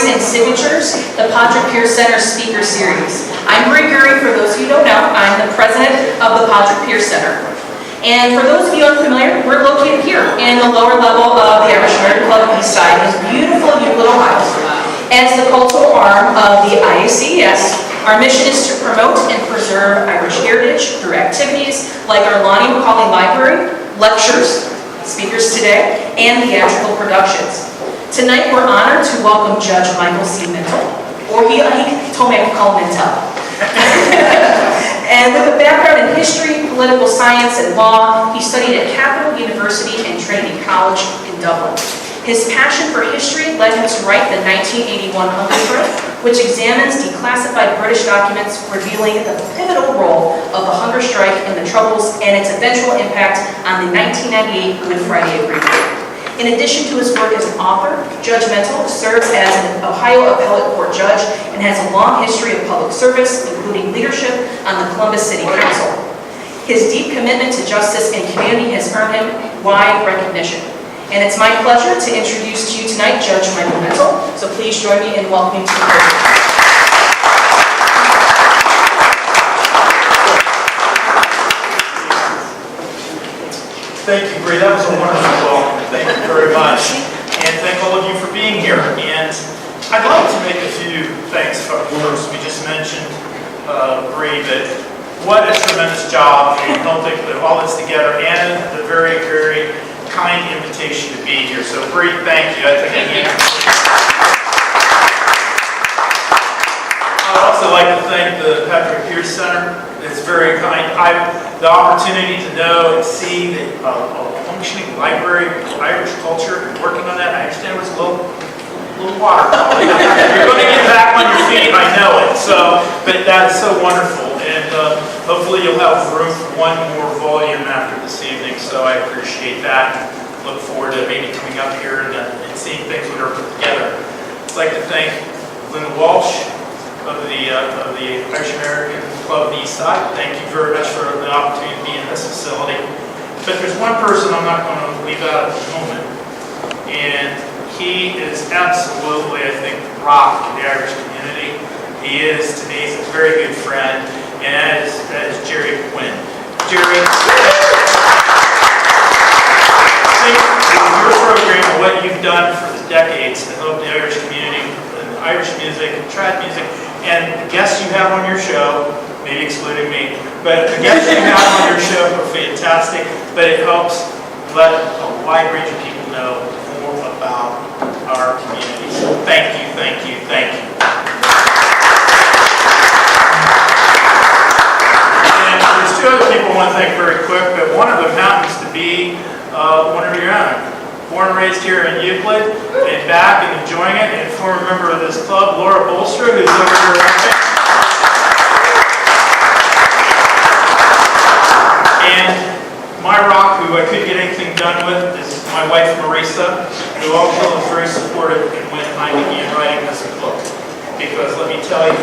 and Signatures, the Padraic Center Speaker Series. I'm Bree Gurry, for those of you who don't know. I'm the president of the Padraic Center. And for those of you unfamiliar, we're located here in the lower level of the Irish American Club East Side in beautiful Euclid, Ohio. As the cultural arm of the IACES, our mission is to promote and preserve Irish heritage through activities like our Lonnie Macaulay Library, lectures, speakers today, and theatrical productions. Tonight we're honored to welcome Judge Mentel, or he told me I could call him Mentel. And with a background in history, political science, and law, he studied at Capital University and Trinity College in Dublin. His passion for history led him to write the 1981 Hunger Strike, which examines declassified British documents revealing the pivotal role of the Hunger Strike and the Troubles and its eventual impact on the 1998 Good Friday Agreement. In addition to his work as an author, Judge Mentel serves as an Ohio Appellate Court judge and has a long history of public service, including leadership on the Columbus City Council. His deep commitment to justice and community has earned him wide recognition. And it's my pleasure to introduce to you tonight Judge Mentel. So please join me in welcoming to the podium. Thank you, Bree. That was a wonderful welcome. Thank you very much. And thank all of you for being here. And I'd like to make a few thanks first. We just mentioned, Bree, that what a tremendous job in helping put all this together, and the very, very kind invitation to be here. So, Bree, thank you. I think I need. I'd also like to thank the Pearse Center. It's very kind. The opportunity to know and see the functioning library, Irish culture, and working on that. I understand it was a little water. You're going to get back on your feet. I know it. So, but that's so wonderful, and hopefully you'll have room for one more volume after this evening. So I appreciate that. Look forward to maybe coming up here and seeing things that are put together. I'd like to thank Linda Walsh of the Irish American Club East Side. Thank you very much for the opportunity to be in this facility. But there's one person I'm not going to leave out at the moment, and he is absolutely, I think, the rock in the Irish community. He is, to me, he's a very good friend, and that is Jerry Quinn. Jerry, I think your program and what you've done for the decades to help the Irish community, and Irish music, and trad music, and the guests you have on your show, maybe excluding me, but the guests you have on your show are fantastic, but it helps let a wide range of people know more about our community. So thank you, thank you, thank you. And there's two other people I want to thank very quick, but one of them happens to be one of your own. Born and raised here in Euclid, and back and enjoying it, and former member of this club, Laura Bolstra, who's over here. And my rock, who I couldn't get anything done with, is my wife, Marisa, who also is very supportive and when I began writing this book. Because let me tell you,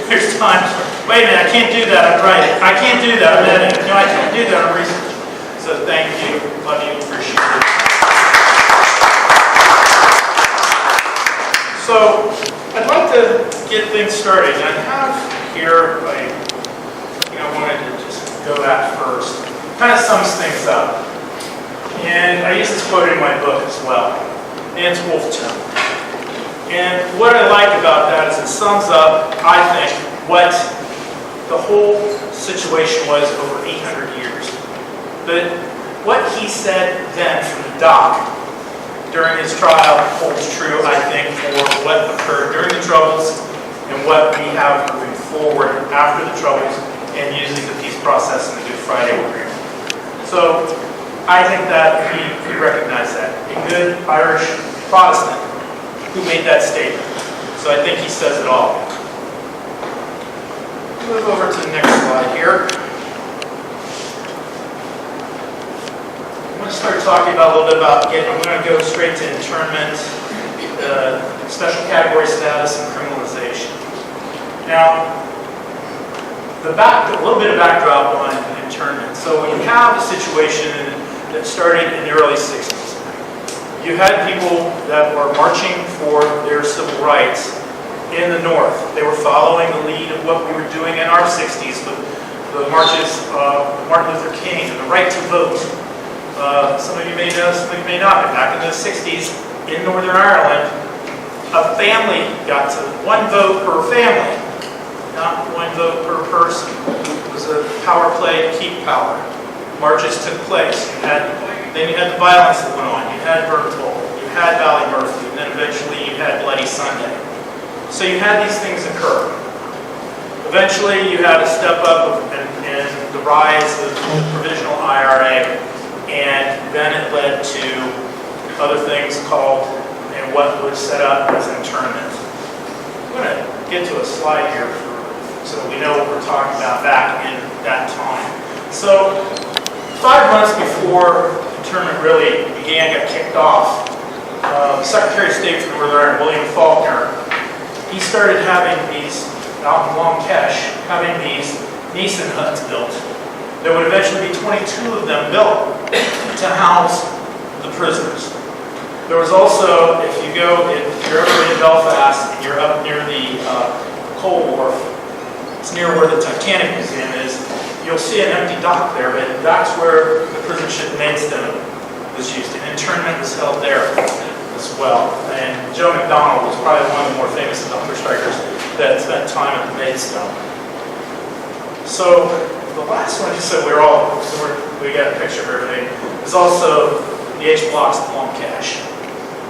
there's times where, wait a minute, I can't do that, I'm writing. I can't do that, I'm editing. No, I can't do that, I'm researching. So thank you, love you, appreciate it. So, I'd like to get things started. I have here, I wanted to just go that first. Kind of sums things up. And I use this quote in my book as well. And it's Wolftown. And what I like about that is it sums up, I think, what the whole situation was over 800 years. But what he said then from the dock during his trial holds true, I think, for what occurred during the Troubles and what we have moving forward after the Troubles and using the peace process and the Good Friday Agreement. So I think that we recognize that. A good Irish Protestant who made that statement. So I think he says it all. Move over to the next slide here. I'm going to start talking about a little bit about I'm going to go straight to internment, special category status, and criminalization. Now, a little bit of backdrop on internment. So we have a situation that started in the early 60s. You had people that were marching for their civil rights in the North. They were following the lead of what we were doing in our 60s, the marches of Martin Luther King and the right to vote. Some of you may know, some of you may not, but back in the 60s in Northern Ireland, a family got to 1 vote per family, not 1 vote per person. It was a power play to keep power. Marches took place. Then you had the violence that went on. You had Berthold, you had Valley Murphy, and then eventually you had Bloody Sunday. So you had these things occur. Eventually you had a step up in the rise of the provisional IRA, and then it led to other things called, and what was set up as internment. I'm going to get to a slide here so we know what we're talking about back in that time. So 5 months before internment really got kicked off, Secretary of State for Northern Ireland, William Faulkner, he started having these, out in Long Kesh, having these Nissen huts built. There would eventually be 22 of them built to house the prisoners. There was also, if you're ever in Belfast and you're up near the coal wharf, it's near where the Titanic Museum is, you'll see an empty dock there, but that's where the prison ship Maidstone was used. And internment was held there as well. And Joe McDonald was probably one of the more famous of the hunger strikers that spent time at the Maidstone. So the last one, just so we got a picture of everything, is also the H blocks at Long Kesh.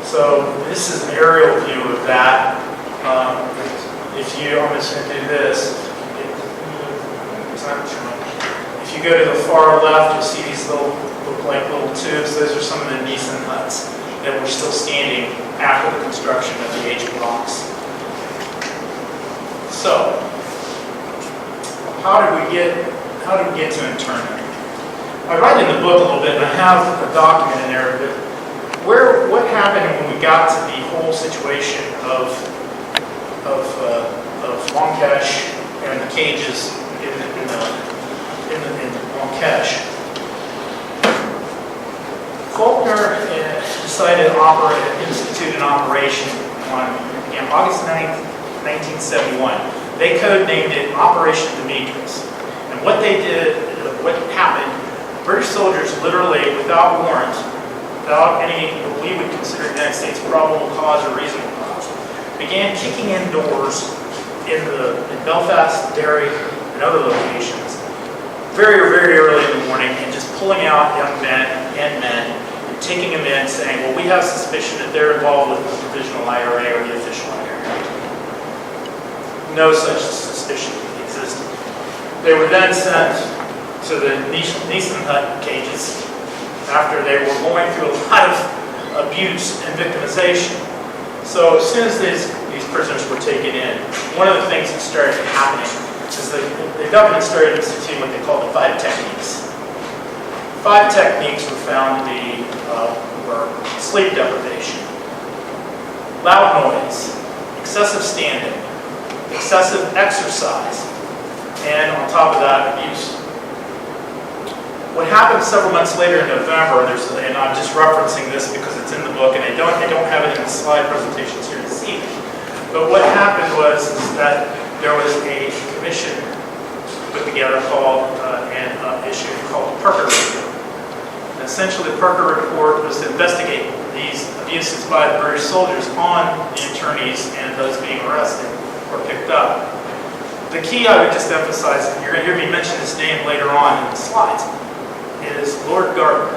So this is an aerial view of that. I'm just going to do this. If you go to the far left, you'll see these look like little tubes. Those are some of the Nissen huts that were still standing after the construction of the H blocks. So, how did we get to internment? I write in the book a little bit, and I have a document in there, but what happened when we got to the whole situation of Long Kesh and the cages in Long Kesh? Faulkner decided to institute an operation on August 9th, 1971. They codenamed it Operation Demetrius. And what they did, what happened, British soldiers literally, without warrant, without any, what we would consider in the United States probable cause or reasonable cause, began kicking in doors in Belfast, Derry, and other locations very, very early in the morning, and just pulling out young men and men and taking them in, saying, well, we have suspicion that they're involved with the provisional IRA or the official IRA. No such suspicion existed. They were then sent to the Nissen hut cages after they were going through a lot of abuse and victimization. So as soon as these prisoners were taken in, one of the things that started happening is the government started instituting what they call the 5 techniques. 5 techniques were found to be were sleep deprivation, loud noise, excessive standing, excessive exercise, and on top of that, abuse. What happened several months later in November, and I'm just referencing this because it's in the book, and I don't have it in the slide presentations here this evening. But what happened was that there was a commission put together called and issued called the Parker Report. And essentially, the Parker Report was to investigate these abuses by the British soldiers on the internees and those being arrested or picked up. The key I would just emphasize, and you're going to hear me mention his name later on in the slides, is Lord Gurry.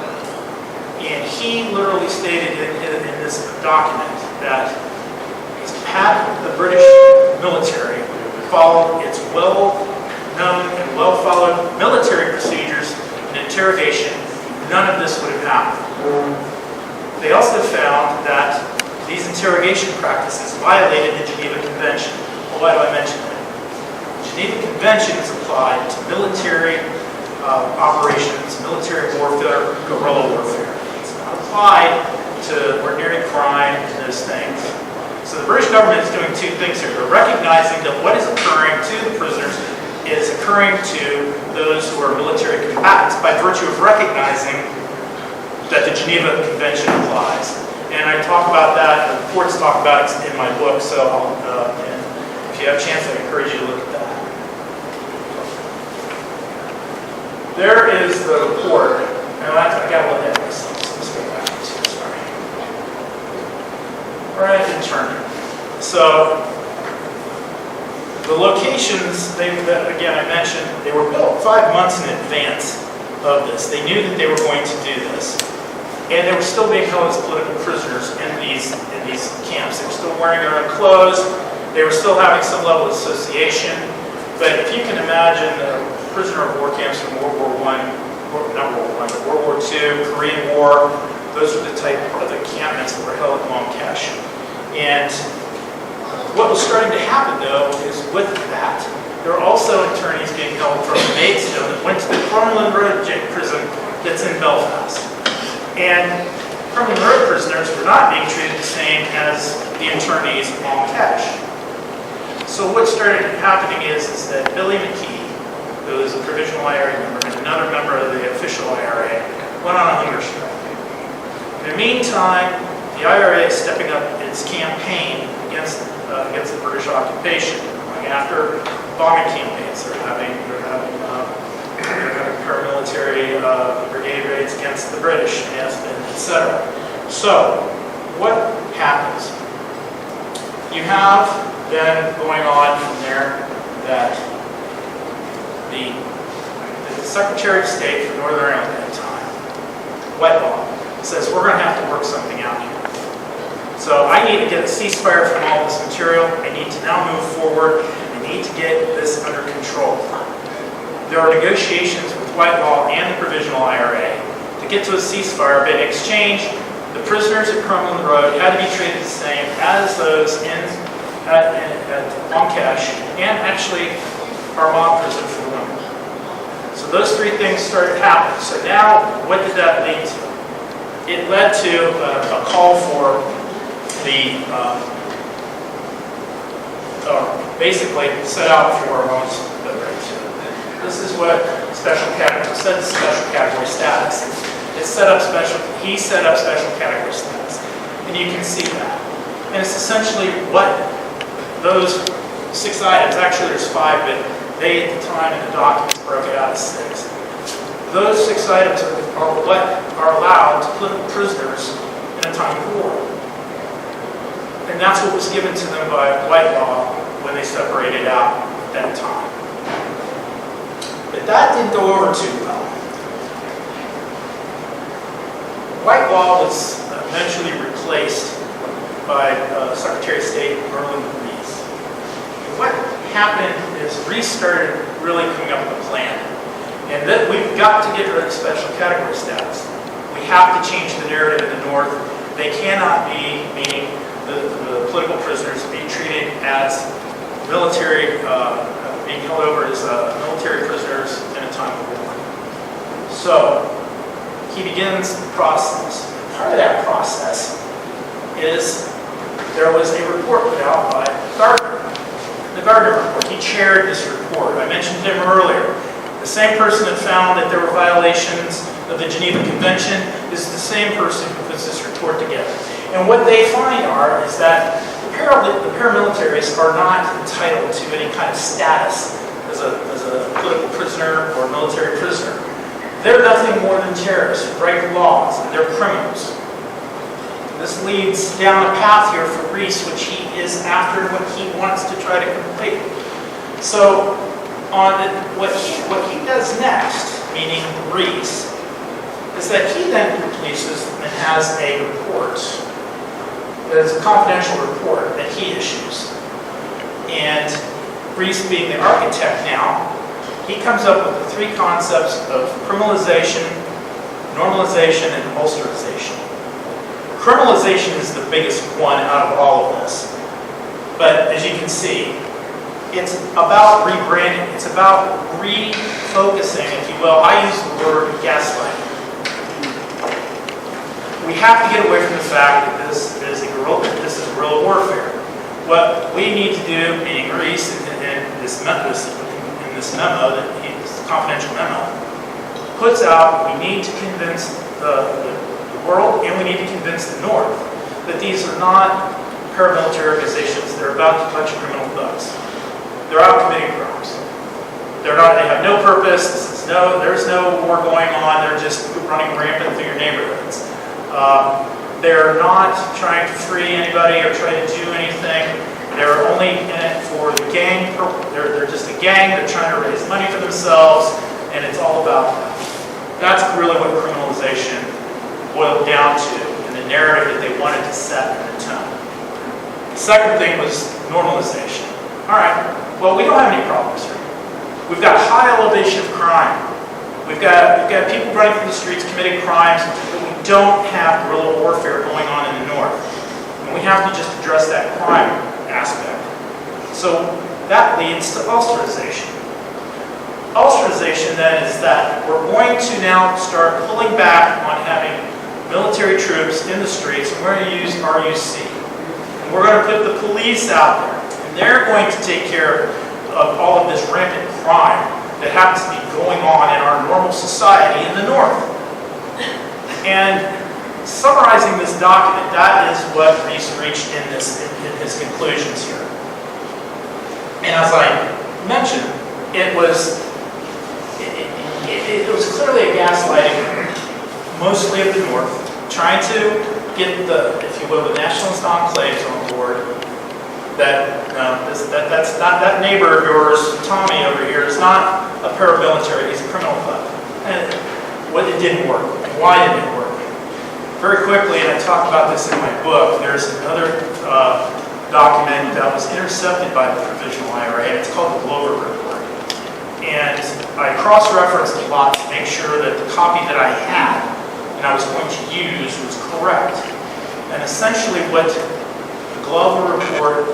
And he literally stated in this document that the British military followed its well-known and well-followed military procedures and interrogation, none of this would have happened. They also found that these interrogation practices violated the Geneva Convention. Well, why do I mention that? The Geneva Convention is applied to military operations, military warfare, guerrilla warfare. It's not applied to ordinary crime and those things. So the British government is doing 2 things here. They're recognizing that what is occurring to the prisoners is occurring to those who are military combatants by virtue of recognizing that the Geneva Convention applies. And I talk about that, the reports talk about it in my book, so and if you have a chance, I encourage you to look at that. There is the report. Now, I got to look at this. Let's go back to sorry. Right, and turn. So, the locations, again, I mentioned, they were built 5 months in advance of this. They knew that they were going to do this. And they were still being held as political prisoners in these camps. They were still wearing their own clothes. They were still having some level of association. But if you can imagine the prisoner of war camps from World War I, not World War I, but World War II, Korean War, those were the type of encampments that were held at Longcash. And what was starting to happen, though, is with that, there were also internees being held from Maidstone that went to the Crumlin Road prison that's in Belfast. And Crumlin Road prisoners were not being treated the same as the internees at Longcash. So what started happening is that Billy McKee, who is a provisional IRA member and another member of the official IRA, went on a hunger strike. In the meantime, the IRA is stepping up its campaign against the British occupation, going after bombing campaigns. They're having paramilitary brigade raids against the British, etc. So, what happens? You have then going on from there that the Secretary of State for Northern Ireland at the time, Whitelaw, says we're going to have to work something out here. So I need to get a ceasefire from all this material. I need to now move forward. I need to get this under control. There are negotiations with Whitelaw and the Provisional IRA to get to a ceasefire, but in exchange, the prisoners at Crumlin Road had to be treated the same as those at Longcash and actually Armagh prison for the women. So those three things started happening. So now, what did that lead to? It led to a call for the basically set out for a moment's liberation. This is what special category says. Special category status. He set up special category status, and you can see that. And it's essentially what those 6 items. Actually, there's 5, but they at the time in the documents broke it out as 6. Those 6 items are what are allowed to put prisoners in a time of war. And that's what was given to them by Whitelaw when they separated out at that time. But that didn't go over too well. Whitelaw was eventually replaced by Secretary of State Merlin Rees. What happened is Rees started really coming up with a plan. And that we've got to get rid of special category status. We have to change the narrative in the North. They cannot be, meaning the political prisoners, be treated as military, being held over as military prisoners in a time of war. So he begins the process. Part of that process is there was a report put out by Gardner. The Gardner report. He chaired this report. I mentioned him earlier. The same person that found that there were violations of the Geneva Convention is the same person who puts this report together. And what they find is that the paramilitaries are not entitled to any kind of status as a political prisoner or military prisoner. They're nothing more than terrorists who break laws, and they're criminals. This leads down a path here for Rees, which he is after what he wants to try to complete. So, what he does next, meaning Rees, is that he then releases and has a report. It's a confidential report that he issues. And Rees, being the architect now, he comes up with the 3 concepts of criminalization, normalization, and bolsterization. Criminalization is the biggest one out of all of this. But as you can see, it's about rebranding. It's about refocusing, if you will. I use the word gaslighting. We have to get away from the fact that this is guerrilla warfare. What we need to do, being Rees, in this memo, this confidential memo, puts out, we need to convince the world, and we need to convince the North that these are not paramilitary organizations. They're about a bunch of criminal thugs. They're out committing crimes. They have no purpose. There's no war going on. They're just running rampant through your neighborhoods. They're not trying to free anybody or try to do anything. They're only in it for the gang. They're just a gang. They're trying to raise money for themselves, and it's all about that. That's really what criminalization boiled down to in the narrative that they wanted to set in the tone. The second thing was normalization. All right, well, we don't have any problems here. We've got high elevation of crime. We've got people running through the streets committing crimes, but we don't have guerrilla warfare going on in the north. And we have to just address that crime aspect. So that leads to Ulsterization. Ulsterization then is that we're going to now start pulling back on having military troops in the streets, and we're going to use RUC. And we're going to put the police out there, and they're going to take care of all of this rampant crime that happens to be going on in our normal society in the north. And summarizing this document, that is what Reese reached in his conclusions here. And as I mentioned, it was clearly a gaslighting, mosely of the north, trying to get the, if you will, the nationalist enclaves on board. That neighbor of yours, Tommy over here, is not a paramilitary, he's a criminal thug. And it didn't work. Why didn't it work? Very quickly, and I talk about this in my book, there's another document that was intercepted by the Provisional IRA, and it's called the Glover Report. And I cross-referenced a lot to make sure that the copy that I had and I was going to use was correct. And essentially what the Glover Report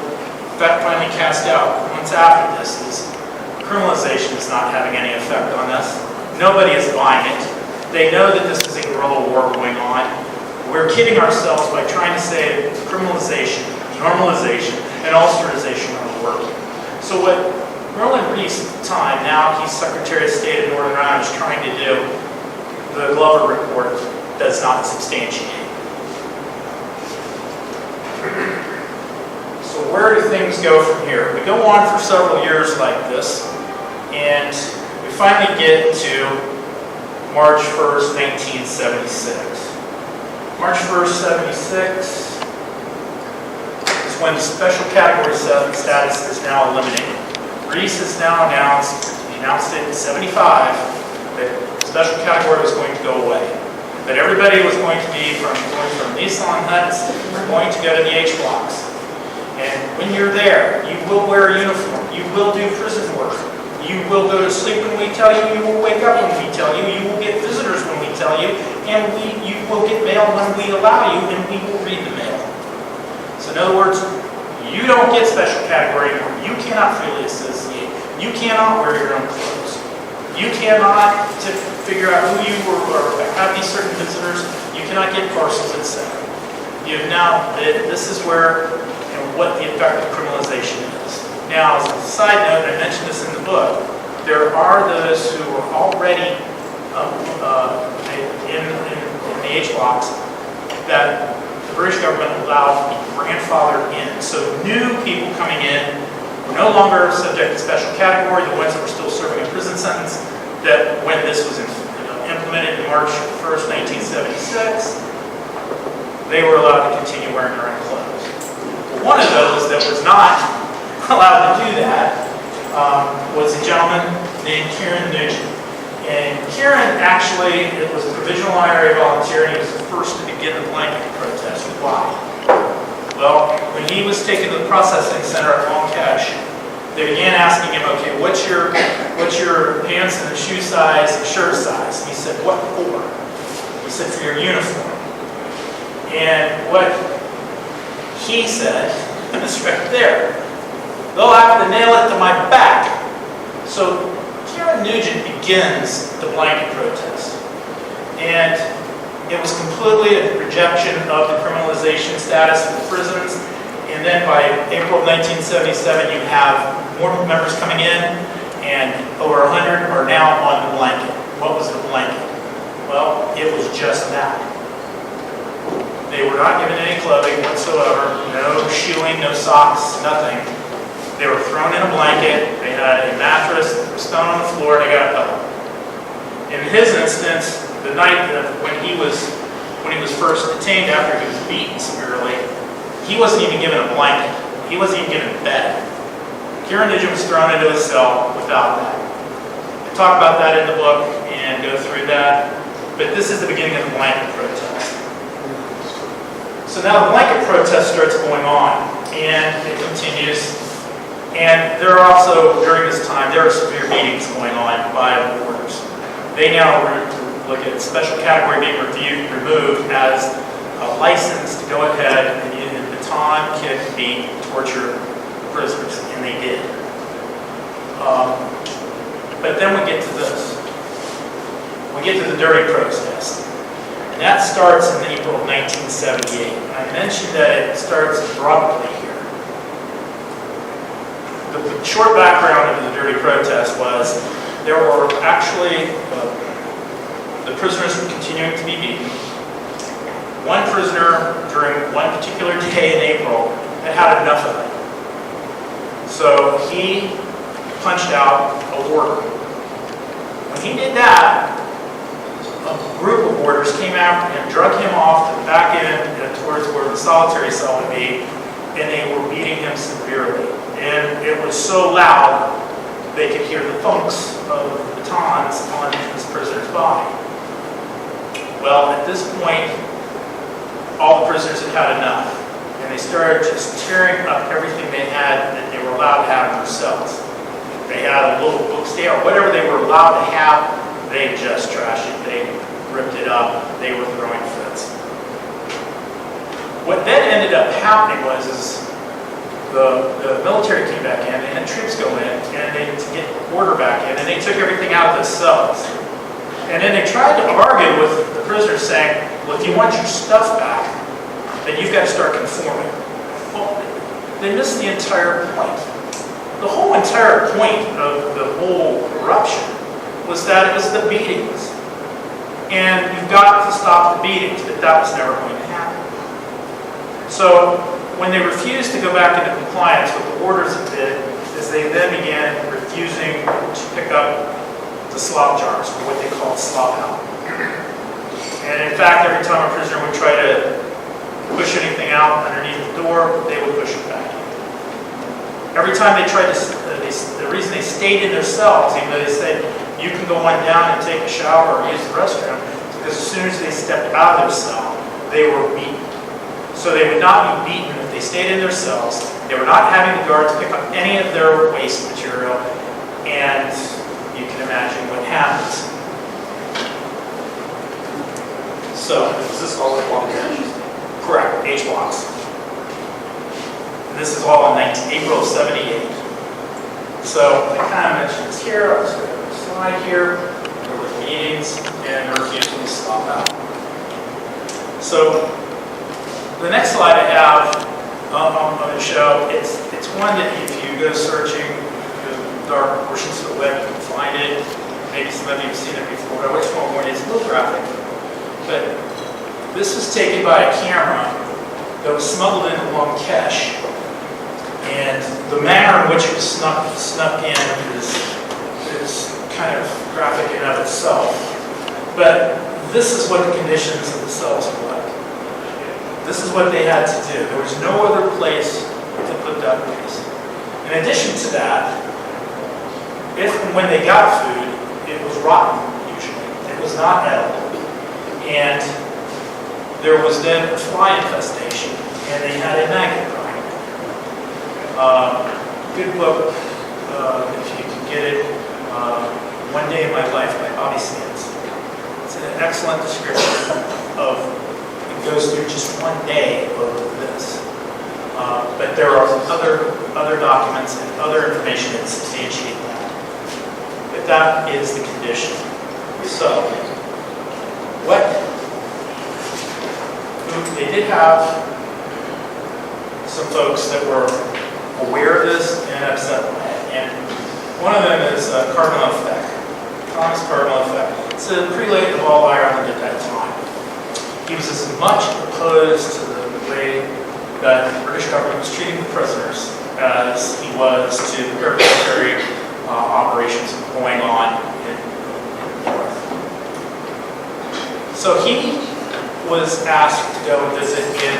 finally cast out months after this is criminalization is not having any effect on us. Nobody is buying it. They know that this is a guerrilla war going on. We're kidding ourselves by trying to say criminalization, normalization, and Ulsterization are working. So what Merlin Reese at the time, now he's Secretary of State of Northern Ireland, is trying to do, the Glover Report does not substantiate. So where do things go from here? We go on for several years like this, and we finally get to March 1st, 1976. March 1st, 76 is when the special category status is now eliminated. Reese has now announced, he announced it in 75, that special category was going to go away. That everybody was going to be going from Nissan huts, we're going to go to the H blocks. And when you're there, you will wear a uniform. You will do prison work. You will go to sleep when we tell you. You will wake up when we tell you. You will get visitors when we tell you. And you will get mail when we allow you, and we will read the mail. So in other words, you don't get special category anymore. You cannot freely associate. You cannot wear your own clothes. You cannot figure out who you were or have these certain visitors. You cannot get parcels, etc. You have now, this is where what the effect of criminalization is. Now, as a side note, I mentioned this in the book, there are those who are already in the H blocks that the British government allowed to be grandfathered in. So new people coming in were no longer subject to special category, the ones that were still serving a prison sentence, that when this was implemented in March 1st, 1976, they were allowed to continue wearing their own clothes. One of those that was not allowed to do that was a gentleman named Kieran Nugent. And Kieran actually, it was a provisional IRA volunteer, and he was the first to begin the blanket protest. Why? Well, when he was taken to the processing center at Long Cache, they began asking him, okay, what's your pants and shoe size and shirt size? And he said, what for? He said, for your uniform. And what he said, and it's right there, they'll have to nail it to my back. So Kieran Nugent begins the blanket protest. And it was completely a rejection of the criminalization status of the prisons. And then by April of 1977, you have more members coming in, and over 100 are now on the blanket. What was the blanket? Well, it was just that. They were not given any clothing whatsoever, no shoeing, no socks, nothing. They were thrown in a blanket, they had a mattress, they were thrown on the floor, they got a pillow. In his instance, the night when he was first detained after he was beaten severely, he wasn't even given a blanket. He wasn't even given a bed. Kieran Nugent was thrown into a cell without that. I talk about that in the book and go through that, but this is the beginning of the blanket protest. So now the blanket protest starts going on, and it continues. And there are also, during this time, there are severe beatings going on by the warders. They now look at special category being removed as a license to go ahead and use baton, kick, beat, torture prisoners, and they did. But then we get to this. We get to the dirty protest. And that starts in April of 1978. And I mentioned that it starts abruptly here. The short background of the dirty protest was there were actually, the prisoners were continuing to be beaten. One prisoner during one particular day in April had enough of it. So he punched out a warder. When he did that, a group of warders came after him, drug him off to the back end towards where the solitary cell would be, and they were beating him severely. And it was so loud, they could hear the thunks of the batons on this prisoner's body. Well, at this point, all the prisoners had had enough, and they started just tearing up everything they had that they were allowed to have in their cells. They had a little bookstand, or whatever they were allowed to have, they just trashed it. They ripped it up. They were throwing fits. What then ended up happening was the military came back in, they had troops go in, and they to get order back in, and they took everything out of the cells. And then they tried to argue with the prisoners saying, well, if you want your stuff back, then you've got to start conforming. Well, they missed the entire point. The whole entire point of the whole eruption was that it was the beatings. And you've got to stop the beatings, but that was never going to happen. So when they refused to go back into compliance with the orders it did, is they then began refusing to pick up the slop jars, or what they called slop out. And in fact, every time a prisoner would try to push anything out underneath the door, they would push it back. Every time they tried to, the reason they stayed in their cells, even though they said, you can go on down and take a shower or use the restroom, because as soon as they stepped out of their cell, they were beaten. So they would not be beaten if they stayed in their cells. They were not having the guards pick up any of their waste material, and you can imagine what happens. So, is this all in one cache? Correct, H blocks. And this is all in April of '78. So I kind of mentioned this here. I'll just go to the slide here. There were meetings and refusal to stop out. So the next slide I have I'm going to show, it's one that if you go searching the dark portions of the web, you can find it. Maybe some of you have seen it before, but I wish more it's a little graphic. But this was taken by a camera that was smuggled into Long Kesh. And the manner in which it was snuck in is kind of graphic in of itself. But this is what the conditions of the cells were like. This is what they had to do. There was no other place to put duckface. In addition to that, if and when they got food, it was rotten, usually. It was not edible. And there was then a fly infestation, and they had a maggot growing. Good book, if you can get it, One Day in My Life by Bobby Sands. It's an excellent description of, it goes through just one day of this. But there are other documents and other information that substantiate that. But that is the condition. So, they did have some folks that were aware of this and upset by it. And one of them is Cardinal Effect, Thomas Cardinal Effect. It's a prelate of all Ireland at that time. He was as much opposed to the way that the British government was treating the prisoners as he was to the paramilitary operations going on in the north. So he was asked to go and visit and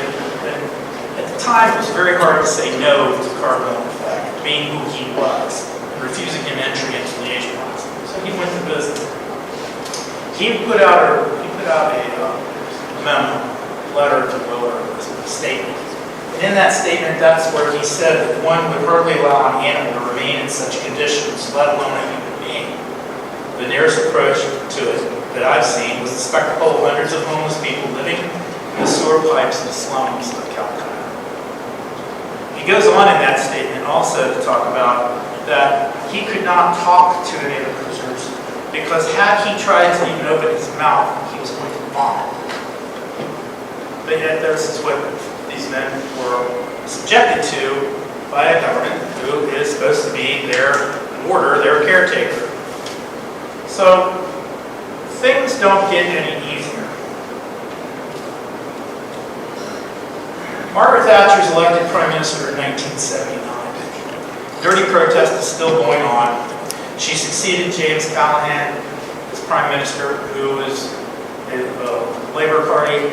at the time it was very hard to say no to Cardinal Effect, being who he was, and refusing him entry into liaison class. So he went to visit. He put out a memo, letter to Willard, a statement. And in that statement, that's where he said that one would hardly allow an animal to remain in such conditions, let alone a human being. The nearest approach to it that I've seen was the spectacle of hundreds of homeless people living in the sewer pipes and slums of Calcutta. He goes on in that statement also to talk about that he could not talk to any of the prisoners because had he tried to even open his mouth, he was going to vomit. But yet this is what these men were subjected to by a government who is supposed to be their warder, their caretaker. So things don't get any easier. Margaret Thatcher is elected Prime Minister in 1979. Dirty protest is still going on. She succeeded James Callaghan as Prime Minister, who was a Labour Party,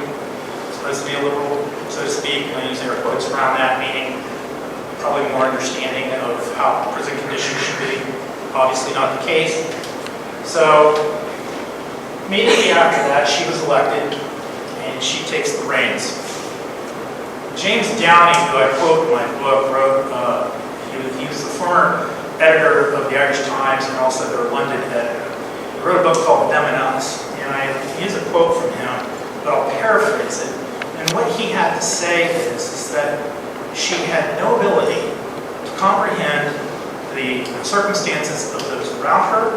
supposed to be a liberal, so to speak, and I use air quotes around that, meaning probably more understanding of how prison conditions should be. Obviously not the case. So immediately after that, she was elected, and she takes the reins. James Downing, who I quote in my book, wrote, he was the former editor of the Irish Times and also their London editor. He wrote a book called Them and Us, and I use a quote from him, but I'll paraphrase it. And what he had to say is that she had no ability to comprehend the circumstances of those around her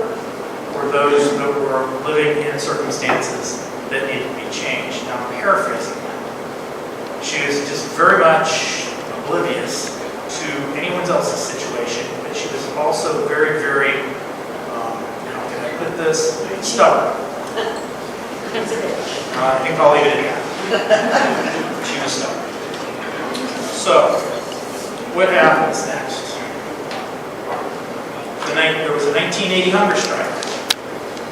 or those that were living in circumstances that needed to be changed. Now, I'm paraphrasing that. She was just very much oblivious to anyone else's situation, but she was also very, very, how can I put this, stubborn. I think I'll leave it at that. She was stubborn. So, what happens next? There was a 1980 hunger strike.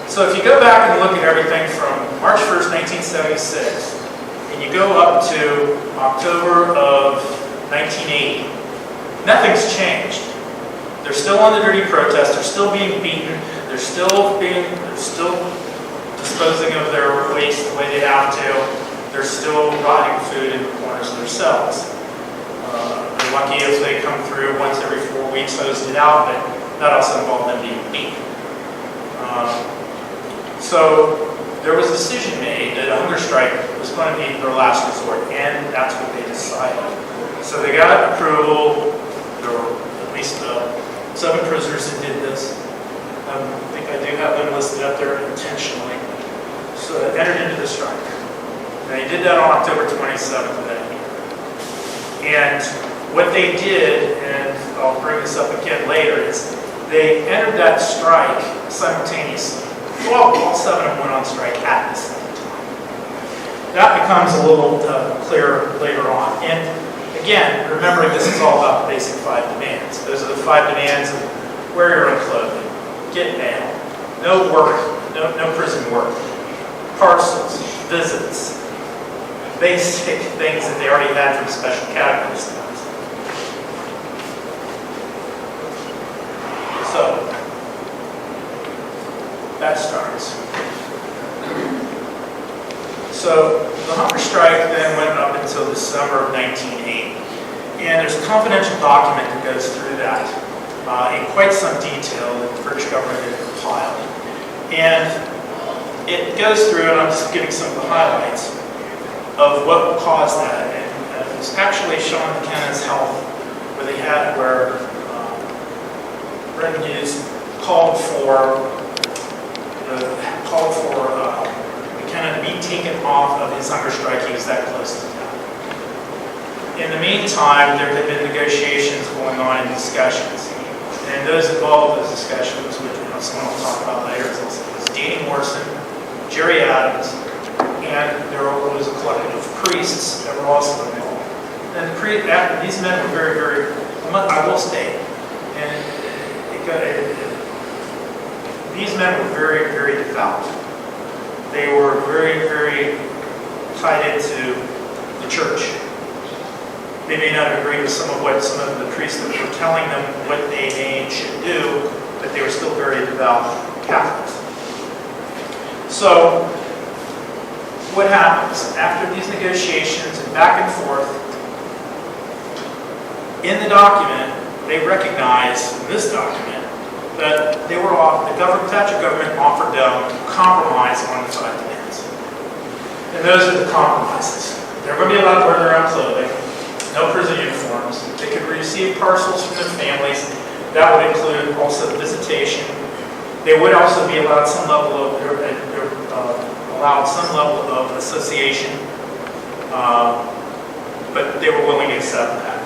So if you go back and look at everything from March 1st, 1976, and you go up to October of 1980, nothing's changed. They're still on the dirty protest. They're still being beaten. They're still disposing of their waste the way they have to. They're still rotting food in the corners of their cells. They're lucky if they come through once every 4 weeks, hosed it out, but that also involved them being beaten. So there was a decision made that a hunger strike was going to be their last resort, and that's what they decided. So they got approval. There were at least 7 prisoners that did this. I think I do have them listed up there intentionally. So they entered into the strike. And they did that on October 27th of that year. And what they did, and I'll bring this up again later, is they entered that strike simultaneously. Well, all 7 of them went on strike at the same time. That becomes a little clearer later on. And again, remembering this is all about the basic 5 demands. Those are the 5 demands of wear your own clothing, get mail, no work, no prison work, parcels, visits, basic things that they already had from special categories. So, that starts. So, the hunger strike then went up until December of 1980. And there's a confidential document that goes through that in quite some detail that the British government had compiled. And it goes through, and I'm just giving some of the highlights of what caused that. And it was actually Sean McKenna's Health, where Brendan Hughes called for McKenna to be taken off of his hunger strike. He was that close to death. In the meantime, there had been negotiations going on and discussions. And those involved in those discussions, which someone will talk about later, was Danny Morrison, Jerry Adams, and there was a collective of priests that were also involved. And these men were very, very, I will state, and these men were very, very devout. They were very, very tied into the church. They may not agree with some of the priests that were telling them what they should do, but they were still very devout Catholics. So, what happens? After these negotiations and back and forth, in the document, they recognize, in this document, that the Thatcher government offered them compromise on the 5 demands. And those are the compromises. They're going to be allowed to wear their own clothing, no prison uniforms. They could receive parcels from their families. That would include also visitation. They would also be allowed some level of association, but they were willing to accept that.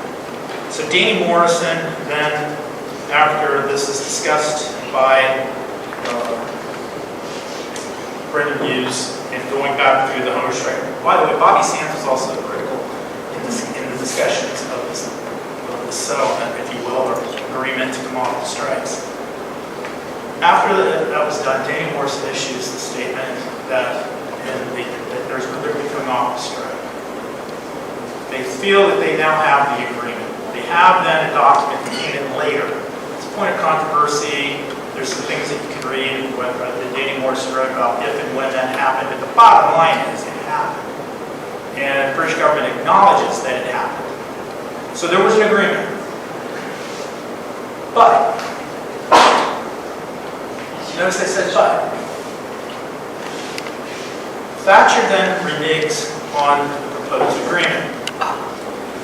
So Danny Morrison, then, after this is discussed by Brendan Hughes and going back through the hunger strike. By the way, Bobby Sands was also critical in the discussions of this settlement, if you will, or agreement to come off the strikes. After that was done, Danny Morrison issues the statement that they're going to be coming off the strike. They feel that they now have the agreement. They have then a document that came in later. It's a point of controversy. There's some things that you can read that Danny Morrison wrote about if and when that happened. But the bottom line is it happened. And the British government acknowledges that it happened. So there was an agreement. But, notice I said but. Thatcher then reneges on the proposed agreement.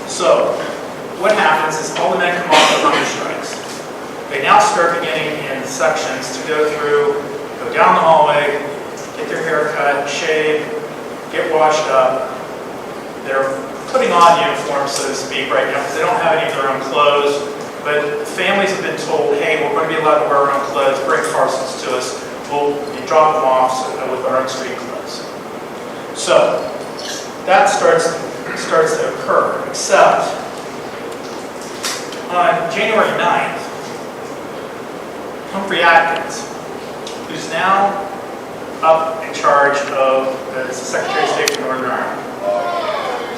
So, what happens is all the men come off the hunger strikes. They now start beginning in sections to go down the hallway, get their hair cut, shave, get washed up. They're putting on uniforms, so to speak, right now, because they don't have any of their own clothes. But the families have been told, hey, we're going to be allowed to wear our own clothes, bring parcels to us, we'll drop them off with our own street clothes. So, that starts to occur, except on January 9th, Humphrey Atkins, who's now up in charge of the Secretary of State for Northern Ireland,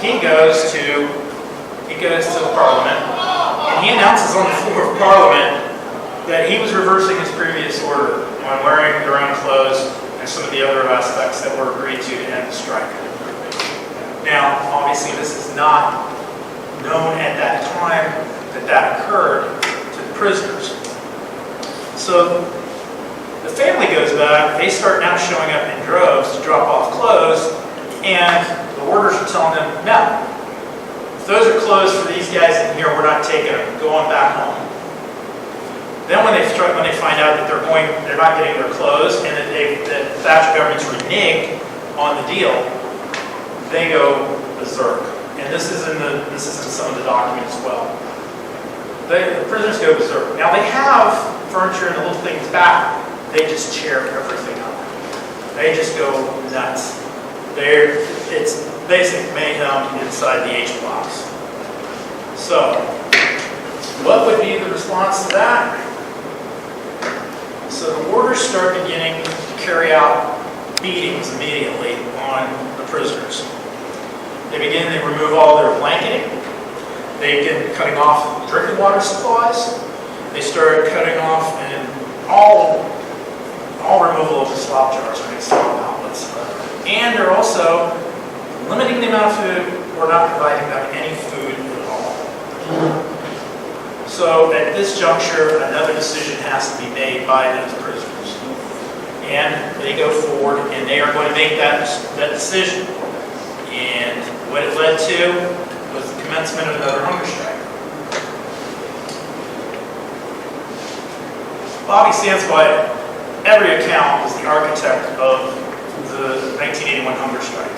he goes to Parliament, and he announces on the floor of Parliament that he was reversing his previous order on wearing their own clothes and some of the other aspects that were agreed to end the strike. Now, obviously, this is not known at that time that occurred to the prisoners. So the family goes back, they start now showing up in droves to drop off clothes, and the warders are telling them, no, if those are clothes for these guys in here, we're not taking them, go on back home. Then when they find out that they're not getting their clothes, and that the Thatcher government's reneged on the deal, they go berserk. And this is in some of the documents as well. The prisoners go berserk. Now they have furniture and the little things back. They just tear everything up. They just go nuts. It's basic mayhem inside the H blocks. So, what would be the response to that? So the warders start beginning to carry out beatings immediately on the prisoners. They remove all their blanketing. They begin cutting off drinking water supplies. They start cutting off and all removal of the slop jars or any slop outlets. And they're also limiting the amount of food or not providing them any food at all. So at this juncture, another decision has to be made by those prisoners. And they go forward and they are going to make that decision. And what it led to was the commencement of another hunger strike. Bobby Sands, by every account, was the architect of the 1981 hunger strike.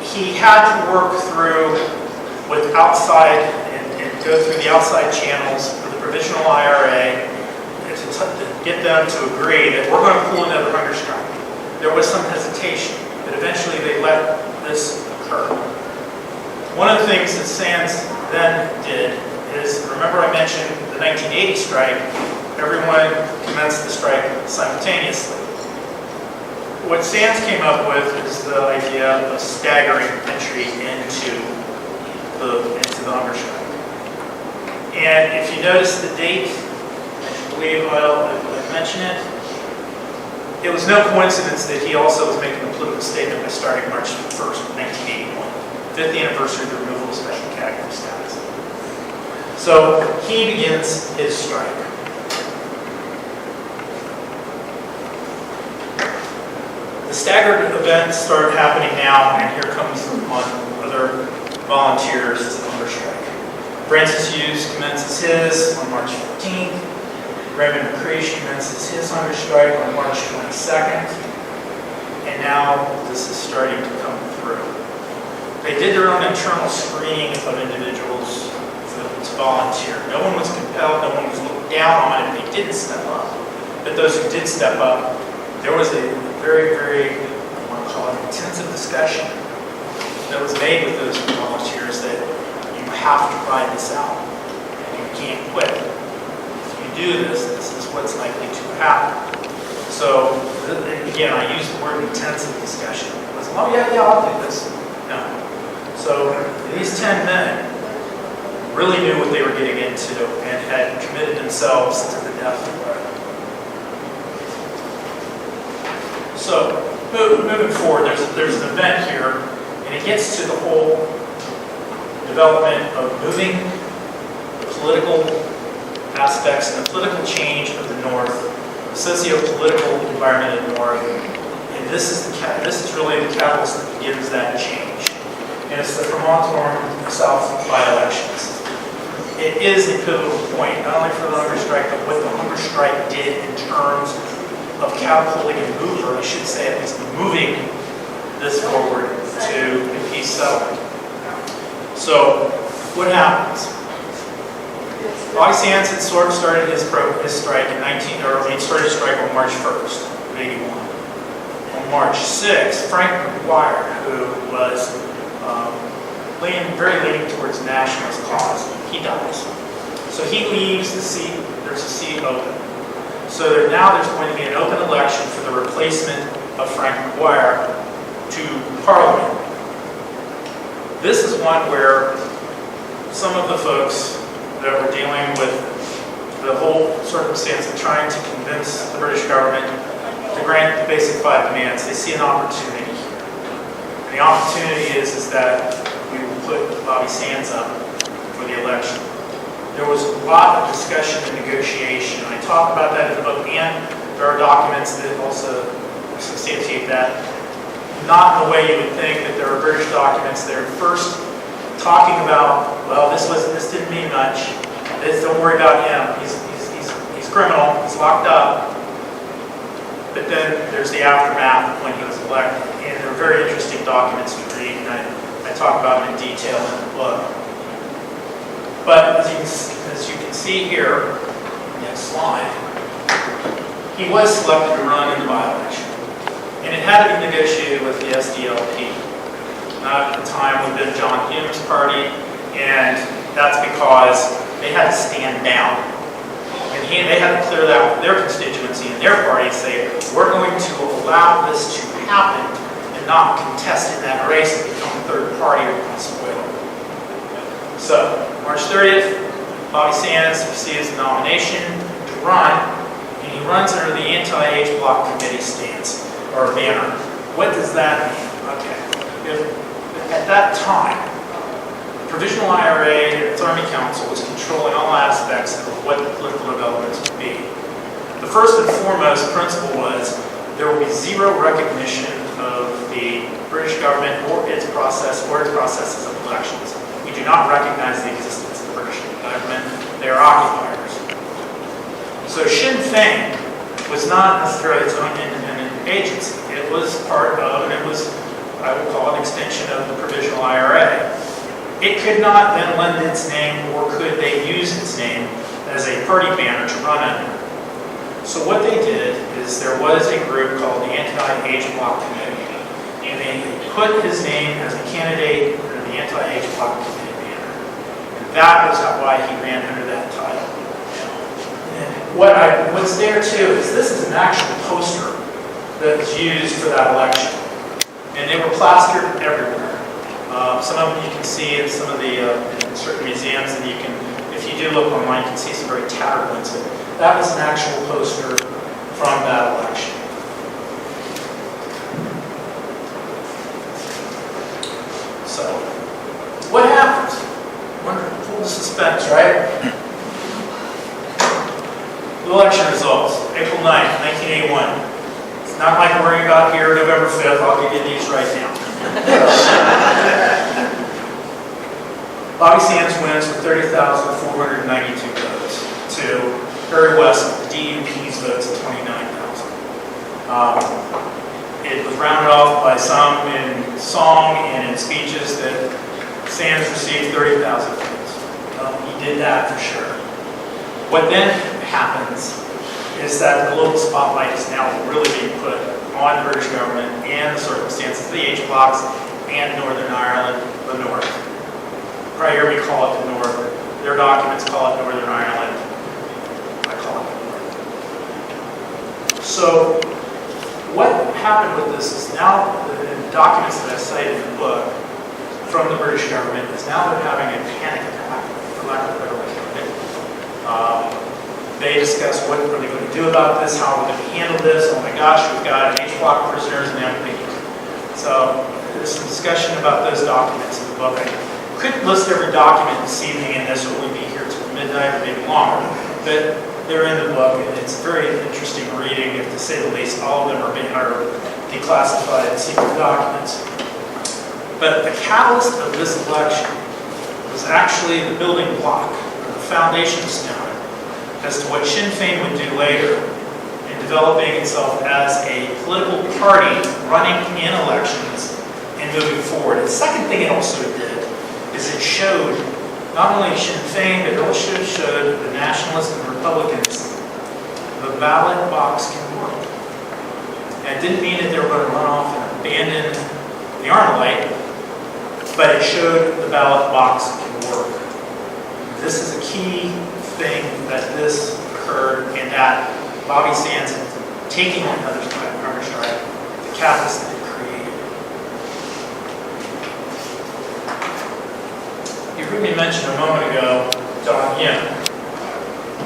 He had to work through with outside and go through the outside channels of the provisional IRA to get them to agree that we're going to pull another hunger strike. there was some hesitation, but eventually they let this occur. One of the things that Sands then did is, remember I mentioned the 1980 strike, everyone commenced the strike simultaneously. What Sands came up with is the idea of staggering entry into the hunger strike. And if you notice the date, I believe I'll mention it, it was no coincidence that he also was making a political statement by starting March 1st, 1981, 5th anniversary of the removal of special category status. So he begins his strike. The staggered events start happening now, and here comes one other volunteers to the hunger strike. Francis Hughes commences his on March 15th. Raymond McCreesh commences his hunger strike on March 22nd. And now this is starting to come through. They did their own internal screening of individuals to volunteer. No one was compelled, no one was looked down on if they didn't step up. But those who did step up, there was a very, very, I want to call it intensive discussion that was made with those volunteers that you have to ride this out and you can't quit. If you do this, this is what's likely to happen. So, again, I use the word intensive discussion. It was, oh yeah, I'll do this. No. So, these 10 men really knew what they were getting into and had committed themselves to the death of the So, moving forward, there's an event here, and it gets to the whole development of moving the political aspects and the political change of the North, the socio-political environment of the North, and this is really the catalyst that begins that change. And it's the Vermont South by-elections. It is a pivotal point, not only for the hunger strike, but what the hunger strike did in terms of catapulting and I should say at least moving this forward to a peace settlement. So, what happens? Bobby Sands had sort of started his strike in he started his strike on March 1st of 81. On March 6th, Frank McGuire, who was very leaning towards nationalist cause, he dies. So he leaves the seat, there's a seat open. So now there's going to be an open election for the replacement of Frank McGuire to Parliament. This is one where some of the folks that were dealing with the whole circumstance of trying to convince the British government to grant the basic 5 demands, they see an opportunity here. And the opportunity is that we will put Bobby Sands up for the election. There was a lot of discussion and negotiation. I talk about that in the book, and there are documents that also substantiate that. Not in the way you would think that there are British documents that are first talking about, well, this didn't mean much. Don't worry about him. He's criminal. He's locked up. But then there's the aftermath when he was elected, and they're very interesting documents to read, and I talk about them in detail in the book. But as you can see here, next slide, he was selected to run in the by-election. And it had to be negotiated with the SDLP. At the time would have been John Hume's party, and that's because they had to stand down. And they had to clear that with their constituency and their party and say, we're going to allow this to happen and not contest in that race and become a third party across the way. So, March 30th, Bobby Sands receives the nomination to run, and he runs under the anti-age block committee stance, or banner. What does that mean? Okay. At that time, the Provisional IRA and its Army Council was controlling all aspects of what the political developments would be. The first and foremost principle was there will be zero recognition of the British government or its processes of elections. We do not recognize the existence of the British government. They are occupiers. So Sinn Féin was not necessarily its own independent agency. It was part of, and it was, I would call it, an extension of the Provisional IRA. It could not then lend its name, or could they use its name as a party banner to run under. So what they did is there was a group called the Anti-Age Block Committee, and they put his name as a candidate for the Anti-Age Block Committee banner. And that was why he ran under that title. And what's there too is this is an actual poster that was used for that election. And they were plastered everywhere. Some of them you can see in some of the in certain museums, and you can, if you do look online, you can see some very tattered ones. That was an actual poster from that election. So, what happened? Full suspense, right? The election results, April 9th, 1981. It's not like worrying about here, November 5th. I'll give you these right now. Bobby Sands wins with 30,492 votes to Gurry West, the DUP's votes of 29,000. It was rounded off by some in song and in speeches that Sands received 30,000 votes. He did that for sure. What then happens is that the global spotlight is now really being put on the British government and the circumstances of the H blocks and Northern Ireland, the North. Right here we call it the North. Their documents call it Northern Ireland. I call it the North. So what happened with this is now the documents that I cited in the book from the British government is now they're having a panic attack, for lack of a better way to put it. They discuss what are they going to do about this, how are we going to handle this, oh my gosh, we've got H block prisoners and everything. So there's some discussion about those documents in the book. I couldn't list every document this evening, and this will only be here till midnight or maybe longer, but they're in the book, and it's very interesting reading, if to say the least. All of them are declassified secret documents. But the catalyst of this election was actually the building block, or the foundation stone, as to what Sinn Féin would do later in developing itself as a political party running in elections and moving forward. The second thing it also did is it showed not only Sinn Féin, but it also showed the nationalists and the Republicans the ballot box can work. And it didn't mean that they were going to run off and abandon the Armalite, but it showed the ballot box can work. This is a key thing that this occurred, and that Bobby Sands taking another strike, the catalyst that it created. You heard me mention a moment ago John Hume.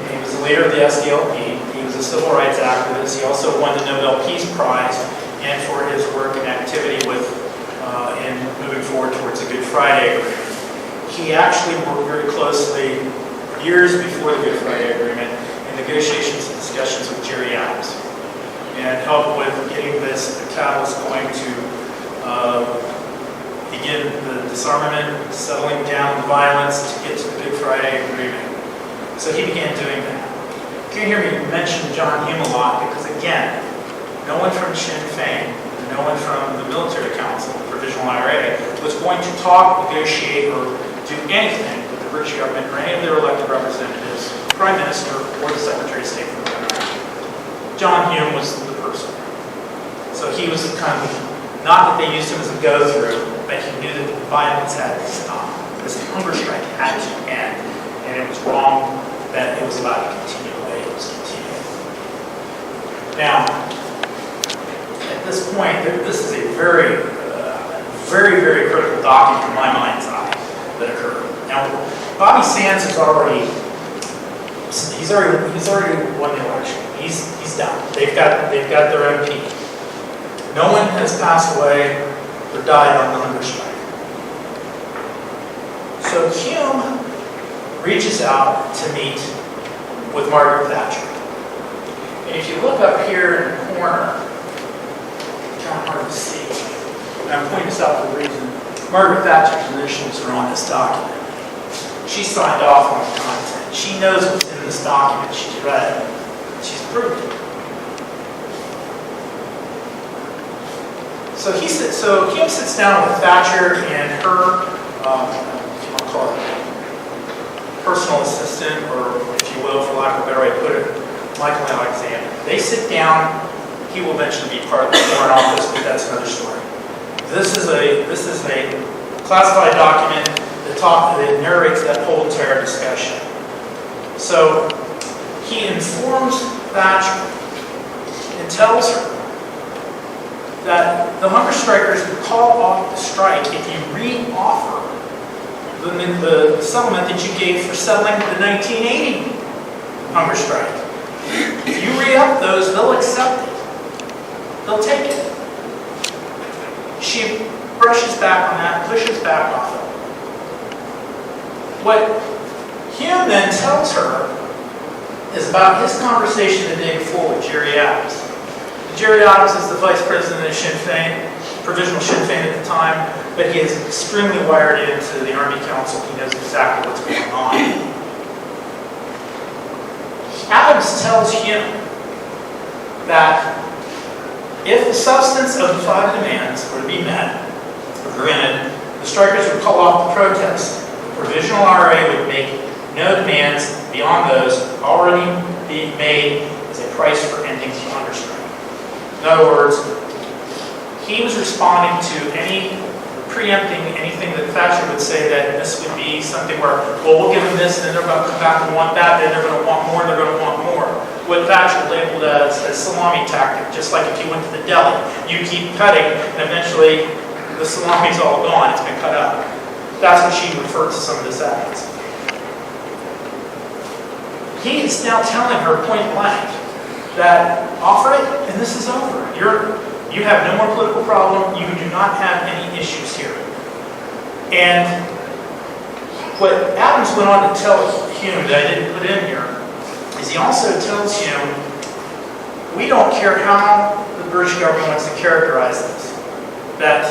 He was the leader of the SDLP. He was a civil rights activist. He also won the Nobel Peace Prize, and for his work and activity with in moving forward towards the Good Friday Agreement. He actually worked very closely years before the Good Friday Agreement in negotiations and discussions with Jerry Adams, and helped with getting this catalyst going to begin the disarmament, settling down the violence to get to the Good Friday Agreement. So he began doing that. You can hear me mention John Hume a lot because, again, no one from Sinn Féin, no one from the Military Council, the Provisional IRA, was going to talk, negotiate, or do anything with the British government or any of their elected representatives, the Prime Minister, or the Secretary of State for the country. John Hume was the person. So he was kind of, not that they used him as a go-through, but he knew that the violence had to stop. This hunger strike had to end, and it was wrong that it was allowed to continue the way it was continuing. Now, at this point, this is a very, very critical document in my mind's eye that occurred. Now, Bobby Sands has already won the election. He's done. They've got their MP. No one has passed away or died on the hunger strike. So Hume reaches out to meet with Margaret Thatcher. And if you look up here in the corner, it's kind of hard to see. And I'm pointing this out for a reason. Margaret Thatcher's initials are on this document. She signed off on the content. She knows what's in this document. She's read it. She's approved it. So Hume sits down with Thatcher and her, if you want to call it, personal assistant, or if you will, for lack of a better way to put it, Michael Alexander. They sit down. He will eventually be part of the Foreign Office, but that's another story. This is a classified document that narrates that whole entire discussion. So he informs Thatcher and tells her that the hunger strikers would call off the strike if you re-offer the settlement that you gave for settling the 1980 hunger strike. If you re-up those, they'll accept it. They'll take it. She brushes back on that, pushes back off it. What Hume then tells her is about his conversation the day before with Gerry Adams. Gerry Adams is the vice president of Sinn Féin, provisional Sinn Féin at the time, but he is extremely wired into the Army Council. He knows exactly what's going on. Adams tells Hume that if the substance of the 5 demands were to be met, or granted, the strikers would call off the protest. The provisional RA would make no demands beyond those already being made as a price for ending the hunger strike. In other words, he was responding to preempting anything that Thatcher would say that this would be something where, well, we'll give them this, and then they're going to come back and want that, then they're going to want more, and they're going to want more. What Thatcher labeled as a salami tactic, just like if you went to the deli, you keep cutting, and eventually the salami's all gone, it's been cut up. That's what she referred to some of this as. He is now telling her point blank that offer it, and this is over. You have no more political problem. You do not have any issues here. And what Adams went on to tell Hume that I didn't put in here is he also tells Hume, we don't care how the British government wants to characterize this. That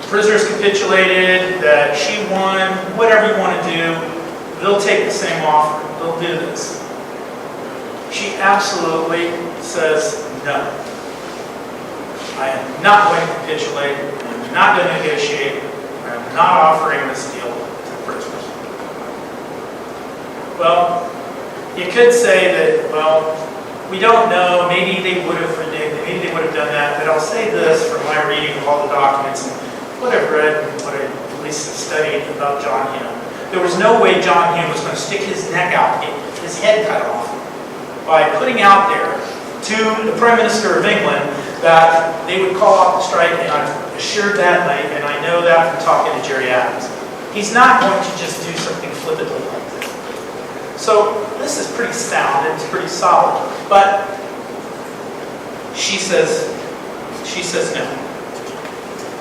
prisoners capitulated, that she won, whatever you want to do, they'll take the same offer. They'll do this. She absolutely says no. I am not going to capitulate. I'm not going to negotiate. I am not offering this deal to the prisoners. Well, you could say that, well, we don't know. Maybe they would have predicted. Maybe they would have done that. But I'll say this from my reading of all the documents and what I've read and what I at least studied about John Hume. There was no way John Hume was going to stick his neck out and get his head cut off by putting out there to the Prime Minister of England that they would call off the strike, and I'm assured that, and I know that from talking to Gerry Adams. He's not going to just do something flippantly like this. So this is pretty sound, it's pretty solid, but she says no.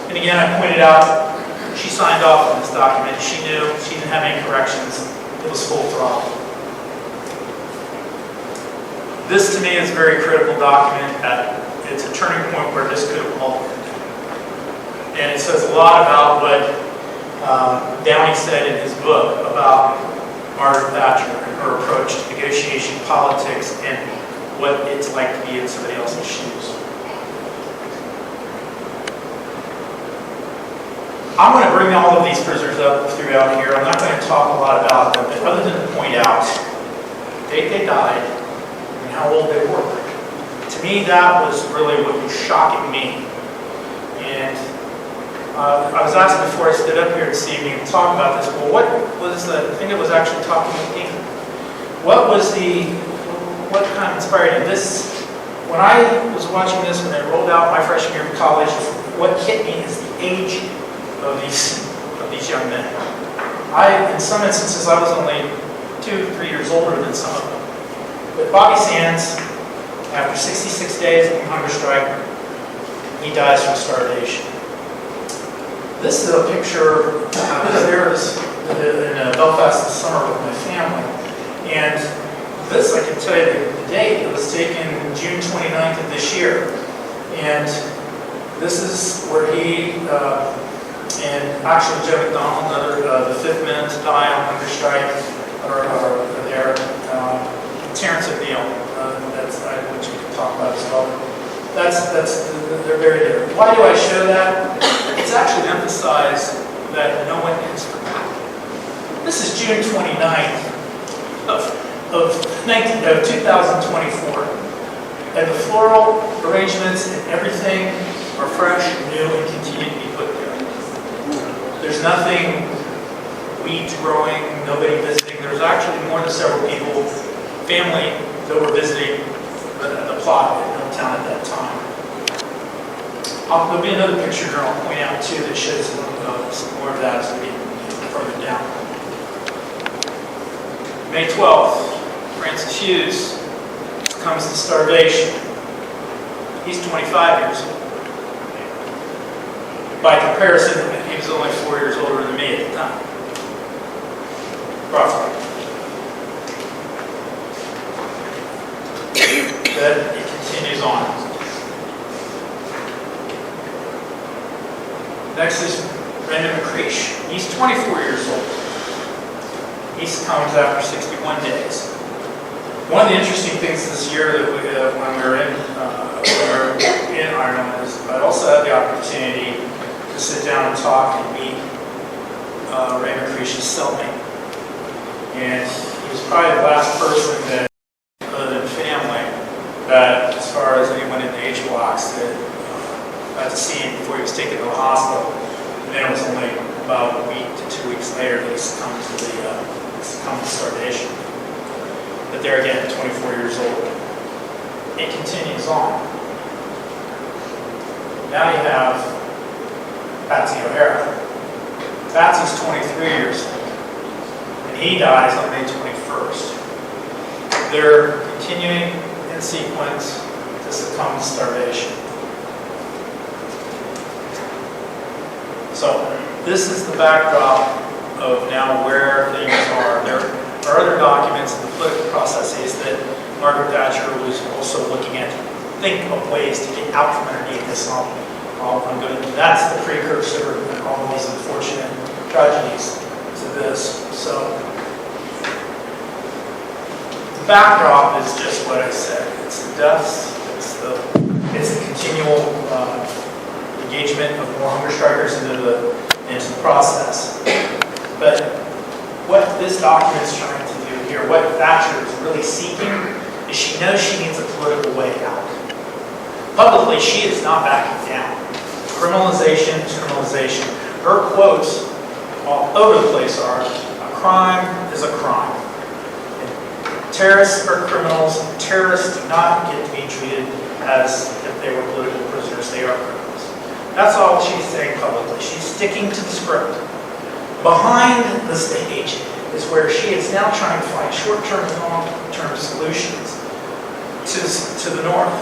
And again, I pointed out, she signed off on this document. She knew, she didn't have any corrections. It was full throttle. This to me is a very critical document. It's a turning point where this could have altered. And it says a lot about what Downing said in his book about Margaret Thatcher and her approach to negotiation politics and what it's like to be in somebody else's shoes. I'm going to bring all of these prisoners up throughout here. I'm not going to talk a lot about them, but other than to point out the date they died and how old they were. To me, that was really what was shocking me. And I was asked before I stood up here this evening to talk about this, well, what was the thing that was actually talking with me? What kind of inspired me? This, when I was watching this, when I rolled out my freshman year of college, what hit me is the age of these young men. In some instances, I was only 2-3 years older than some of them. But Bobby Sands, after 66 days of hunger strike, he dies from starvation. This is a picture I was there in Belfast this summer with my family. And this, I can tell you the date. It was taken June 29th of this year. And this is where he and actually Joe McDonald, the fifth men to die on hunger strike, are there. Terrence O'Neill, that's what you can talk about as well. They're buried there. Why do I show that? It's actually to emphasize that no one is forgotten. This is June 29th of of 2024. And the floral arrangements and everything are fresh, new, and continue to be put there. There's nothing, weeds growing, nobody visiting. There's actually more than several people, family, that were visiting the plot in Middletown at that time. There'll be another picture here I'll point out too that shows some more of that as we get further down. May 12th, Francis Hughes comes to starvation. He's 25 years old. By comparison, he was only 4 years older than me at the time. Roughly. Then it continues on. Next is Brendan McCreesh. He's 24 years old. He comes after 61 days. One of the interesting things this year that when we were in Ireland is I also had the opportunity to sit down and talk and meet Ray McCreesh's cellmate. And he was probably the last person that, other than family, that as far as anyone in the H blocks that got to see him before he was taken to the hospital. And then it was only about a week to 2 weeks later that he succumbed to starvation. But there again, 24 years old. It continues on. Now you have Patsy O'Hara. Patsy's 23 years old. And he dies on May 21st. They're continuing in sequence to succumb to starvation. So this is the backdrop of now where things are. There are other documents in the political processes that Margaret Thatcher was also looking at, think of ways to get out from underneath this. That's the precursor and all of these unfortunate tragedies to this. So the backdrop is just what I said. It's the deaths, it's the continual engagement of more hunger strikers into the process. But what this document is trying to do here, what Thatcher is really seeking, is she knows she needs a political way out. Publicly, she is not backing down. Criminalization is criminalization. Her quotes all over the place are, a crime is a crime. And terrorists are criminals. Terrorists do not get to be treated as if they were political prisoners. They are criminals. That's all she's saying publicly. She's sticking to the script. Behind the stage is where she is now trying to find short-term and long-term solutions to the north.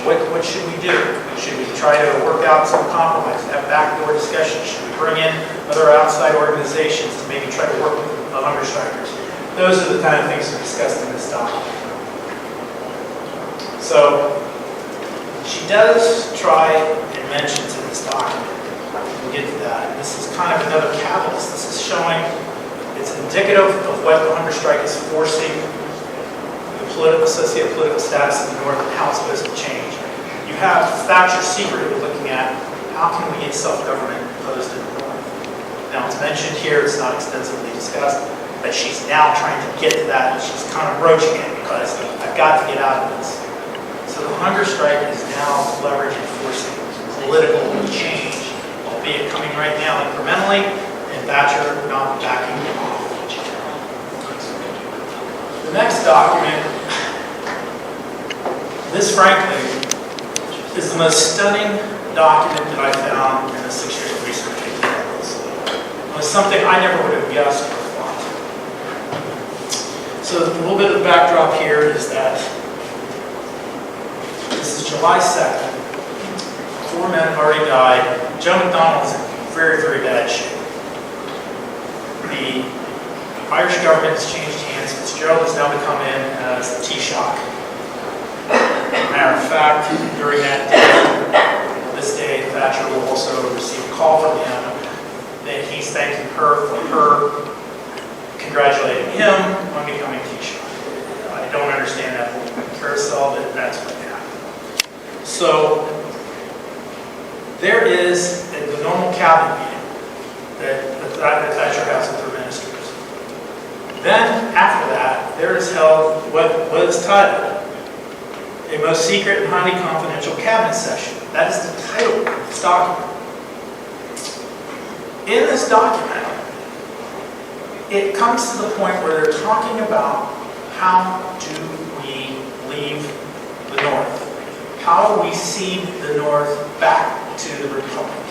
What should we do? Should we try to work out some compromise, have backdoor discussions? Should we bring in other outside organizations to maybe try to work with the hunger strikers? Those are the kind of things that are discussed in this document. So she does try and mentions in this document. We'll get to that. This is kind of another catalyst. This is showing, it's indicative of what the hunger strike is forcing the socio-political status of the North and how it's supposed to change. You have Thatcher secretly looking at how can we get self-government imposed in the North. Now it's mentioned here, it's not extensively discussed, but she's now trying to get to that and she's kind of broaching it because I've got to get out of this. So the hunger strike is now leveraging forcing political change, albeit coming right now incrementally, and Thatcher not backing off. The next document, this frankly is the most stunning document that I found in the 6 years of research into this. It was something I never would have guessed or thought. So a little bit of the backdrop here is that this is July 2nd. 4 men have already died. Joe McDonald's in very, very bad shape. The Irish government has changed hands. Fitzgerald has now become in as the Taoiseach. Matter of fact, during that day, this day, Thatcher will also receive a call from him that he's thanking her for her congratulating him on becoming Taoiseach. I don't understand that whole carousel, but that's what happened. So there is the normal cabinet meeting that Thatcher has with her ministers. Then, after that, there is held what is titled a most secret and highly confidential cabinet session. That is the title of this document. In this document, it comes to the point where they're talking about how do we leave the North? How do we cede the North back to the Republic?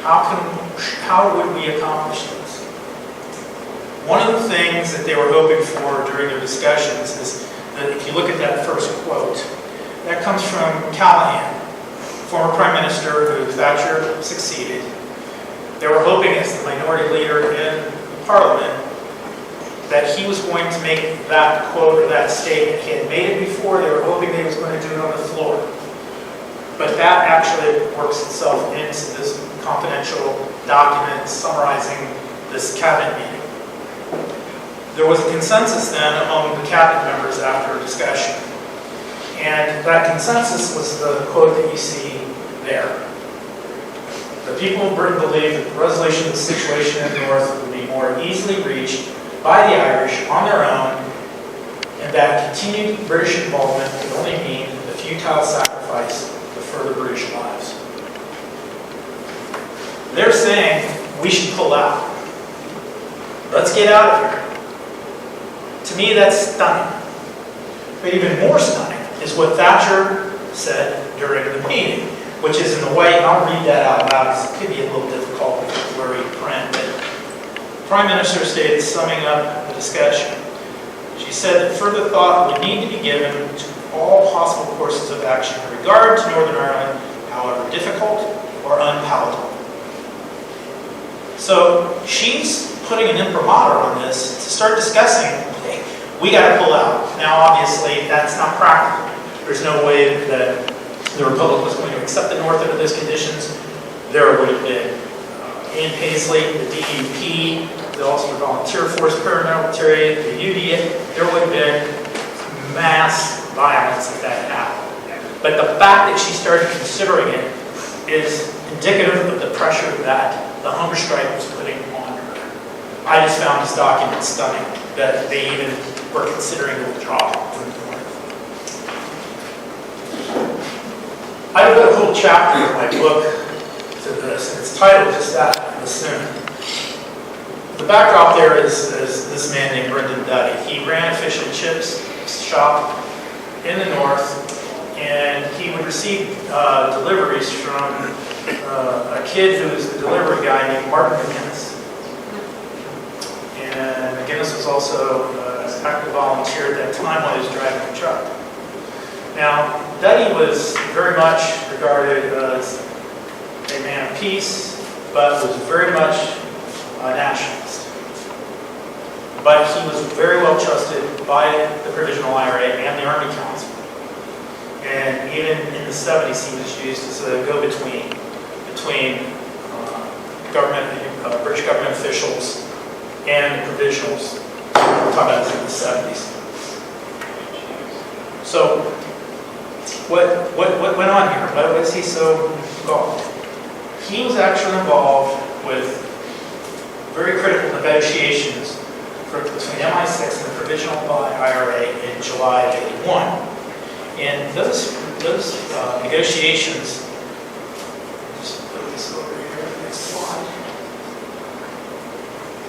How would we accomplish this? One of the things that they were hoping for during their discussions is that if you look at that first quote, that comes from Callahan, former Prime Minister who Thatcher succeeded. They were hoping as the minority leader in Parliament that he was going to make that quote or that statement. He had made it before. They were hoping they was going to do it on the floor. But that actually works itself into this confidential document summarizing this cabinet meeting. There was a consensus then among the cabinet members after a discussion. And that consensus was the quote that you see there. The people of Britain believe that the resolution of the situation in the North would be more easily reached by the Irish on their own, and that continued British involvement would only mean the futile sacrifice of further British lives. They're saying we should pull out. Let's get out of here. To me, that's stunning. But even more stunning is what Thatcher said during the meeting, which is in the way, and I'll read that out loud because it could be a little difficult with the blurry print, but the Prime Minister stated, summing up the discussion, she said that further thought would need to be given to all possible courses of action in regard to Northern Ireland, however difficult or unpalatable. So she's putting an imprimatur on this to start discussing, okay, we got to pull out. Now, obviously, that's not practical. There's no way that the Republic was going to accept the North under those conditions. There would have been Ian Paisley, the DUP, the Ulster Volunteer Force paramilitary, the UDA. There would have been mass violence if that happened. But the fact that she started considering it is indicative of the pressure that the hunger strike was putting on her. I just found this document stunning that they even were considering a withdrawal from the North. I devote a whole chapter in my book to this, and it's titled just that, the Soon. The backdrop there is this man named Brendan Duddy. He ran a fish and chips shop in the North, and he would receive deliveries from a kid who was the delivery guy named Martin McGuinness. And McGuinness was also an active volunteer at that time while he was driving the truck. Now, Duddy was very much regarded as a man of peace, but was very much a nationalist. But he was very well trusted by the Provisional IRA and the Army Council. And even in the 70s, he was used as a go-between between British government officials and provisionals. We're talking about this in the 70s. So, what went on here? Why was he so involved? He was actually involved with very critical negotiations between MI6 and the Provisional IRA in July of '81. And those negotiations, just put this over here, next slide.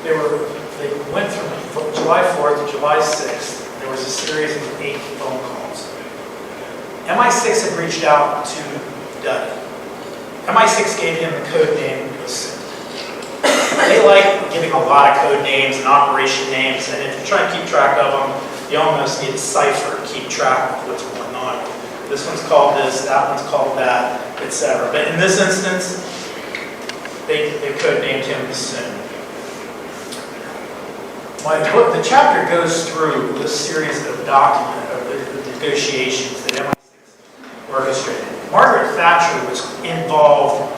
They went from July 4th to July 6th. There was a series of 8 phone calls. MI6 had reached out to Duddy. MI6 gave him the code name Lucid. They like giving a lot of code names and operation names, and if you try to keep track of them, you almost need a cipher to keep track of what's going on. This one's called this, that one's called that, etc. But in this instance, they code named him Lucid. My book, the chapter goes through this series of the negotiations that MI6 orchestrated. Margaret Thatcher was involved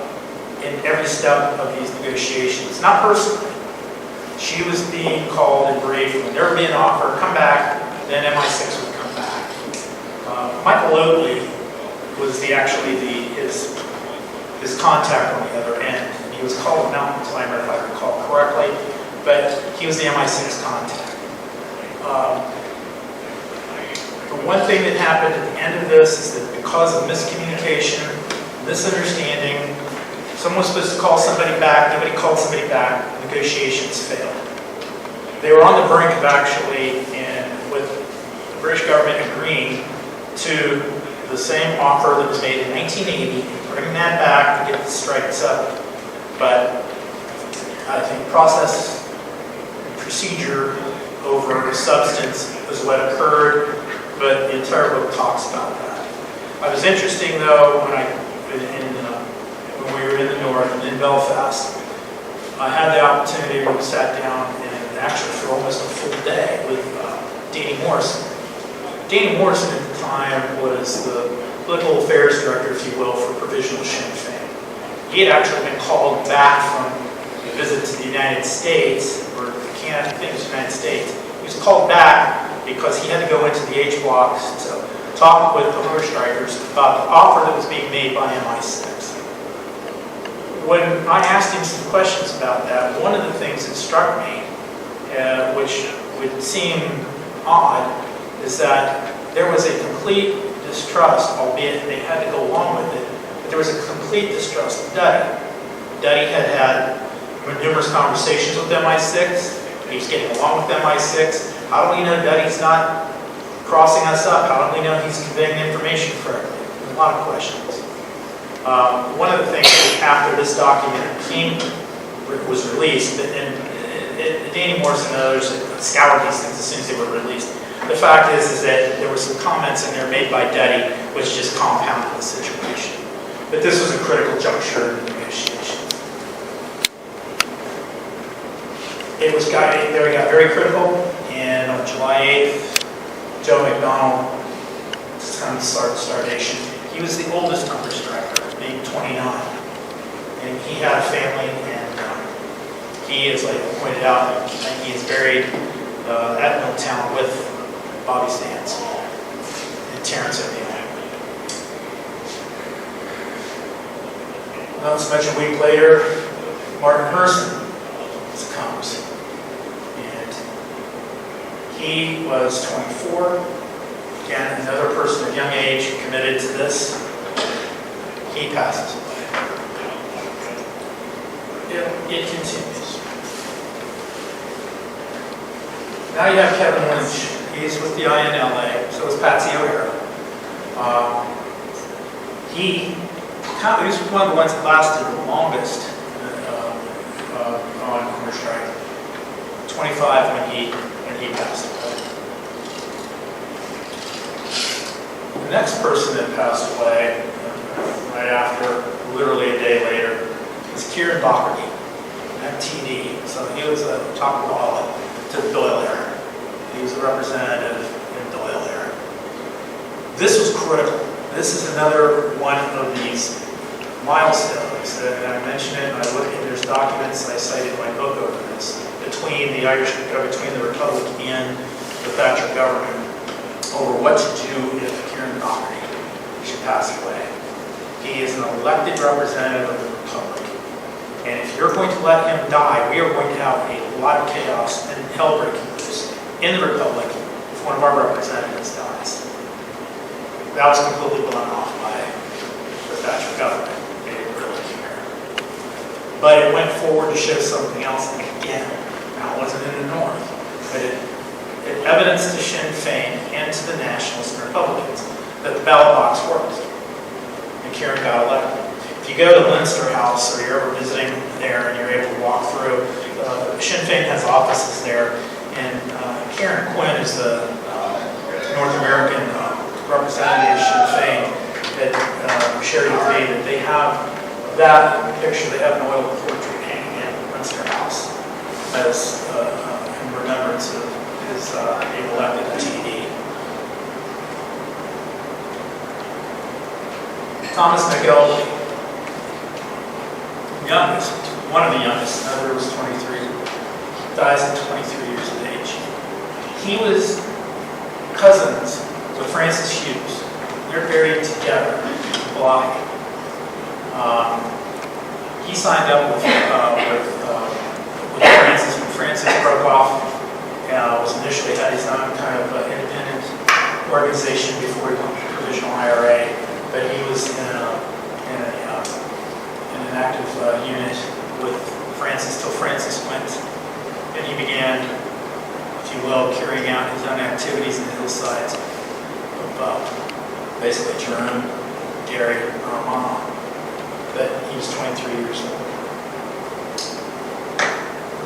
in every step of these negotiations, not personally. She was being called and briefed. When there would be an offer, come back, then MI6 would come back. Michael Oakley was his contact on the other end. And he was called a mountain climber, if I recall correctly, but he was the MI6 contact. one thing that happened at the end of this is that because of miscommunication, misunderstanding, someone was supposed to call somebody back, nobody called somebody back, negotiations failed. They were on the brink of actually, with the British government agreeing to the same offer that was made in 1980, bringing that back to get the strike settled. But I think process and procedure over substance was what occurred, but the entire book talks about that. It was interesting though, when we were in the north and in Belfast, I had the opportunity when we sat down and actually for almost a full day with Danny Morrison. Danny Morrison at the time was the political affairs director, if you will, for Provisional Sinn Féin. He had actually been called back from a visit to the United States, or Canada, I think it was the United States. He was called back because he had to go into the H blocks to talk with the hunger strikers about the offer that was being made by MI6. When I asked him some questions about that, one of the things that struck me, which would seem odd, is that there was a complete distrust, albeit they had to go along with it, but there was a complete distrust of Duddy. Duddy had numerous conversations with MI6. He was getting along with MI6. How do we know Duddy's not crossing us up? How do we know he's conveying information correctly? There's a lot of questions. One of the things after this document was released, and Danny Morrison and others scoured these things as soon as they were released. The fact is that there were some comments in there made by Duddy which just compounded the situation. But this was a critical juncture in the negotiations. They got very critical, and on July 8th, Joe McDonald, it's time to start starvation. He was the oldest hunger striker, being 29. And he had a family, and he is, like I pointed out, he is buried at Milltown with Bobby Stans and Terrence O'Neill. Not so much a week later, Martin Hurston succumbs. And he was 24. Again, another person of young age committed to this. He passes away. It continues. Now you have Kevin Lynch. He's with the INLA, so is Patsy O'Hara. He was one of the ones that lasted the longest on hunger strike. 25 when he passed away. The next person that passed away right after, literally a day later, is Kieran Doherty, MTD. So he was a top wallet to the Doyle era. He was a representative in the Doyle era. This was critical. This is another one of these milestones that I mentioned it, and there's documents I cited in my book over this, between the Republic and the Thatcher government over what to do if Kieran Doherty should pass away. He is an elected representative of the Republic. And if you're going to let him die, we are going to have a lot of chaos and hell breaking loose in the Republic if one of our representatives dies. That was completely blown off by the Thatcher government. They didn't really care. But it went forward to show something else again. Now, it wasn't in the North, but it evidenced to Sinn Féin and to the Nationalists and Republicans that the ballot box worked. And Kieran got elected. If you go to Leinster House or you're ever visiting there and you're able to walk through, Sinn Féin has offices there, and Kieran Quinn is the North American representative of Sinn Féin that shared with me that they have that picture, they have an oil portrait hanging in Leinster House as in remembrance of his being elected TD. Thomas McElvey, youngest, one of the youngest, another was 23, dies at 23 years of age. He was cousins with Francis Hughes. They're buried together in Bly. He signed up with Francis when Francis broke off, was initially had his own kind of independent organization before he went to provisional IRA, but he was in an active unit with Francis till Francis went, and he began, if you will, carrying out his own activities in the hillsides of basically Jerome, Gary, and Armand. But he was 23 years old.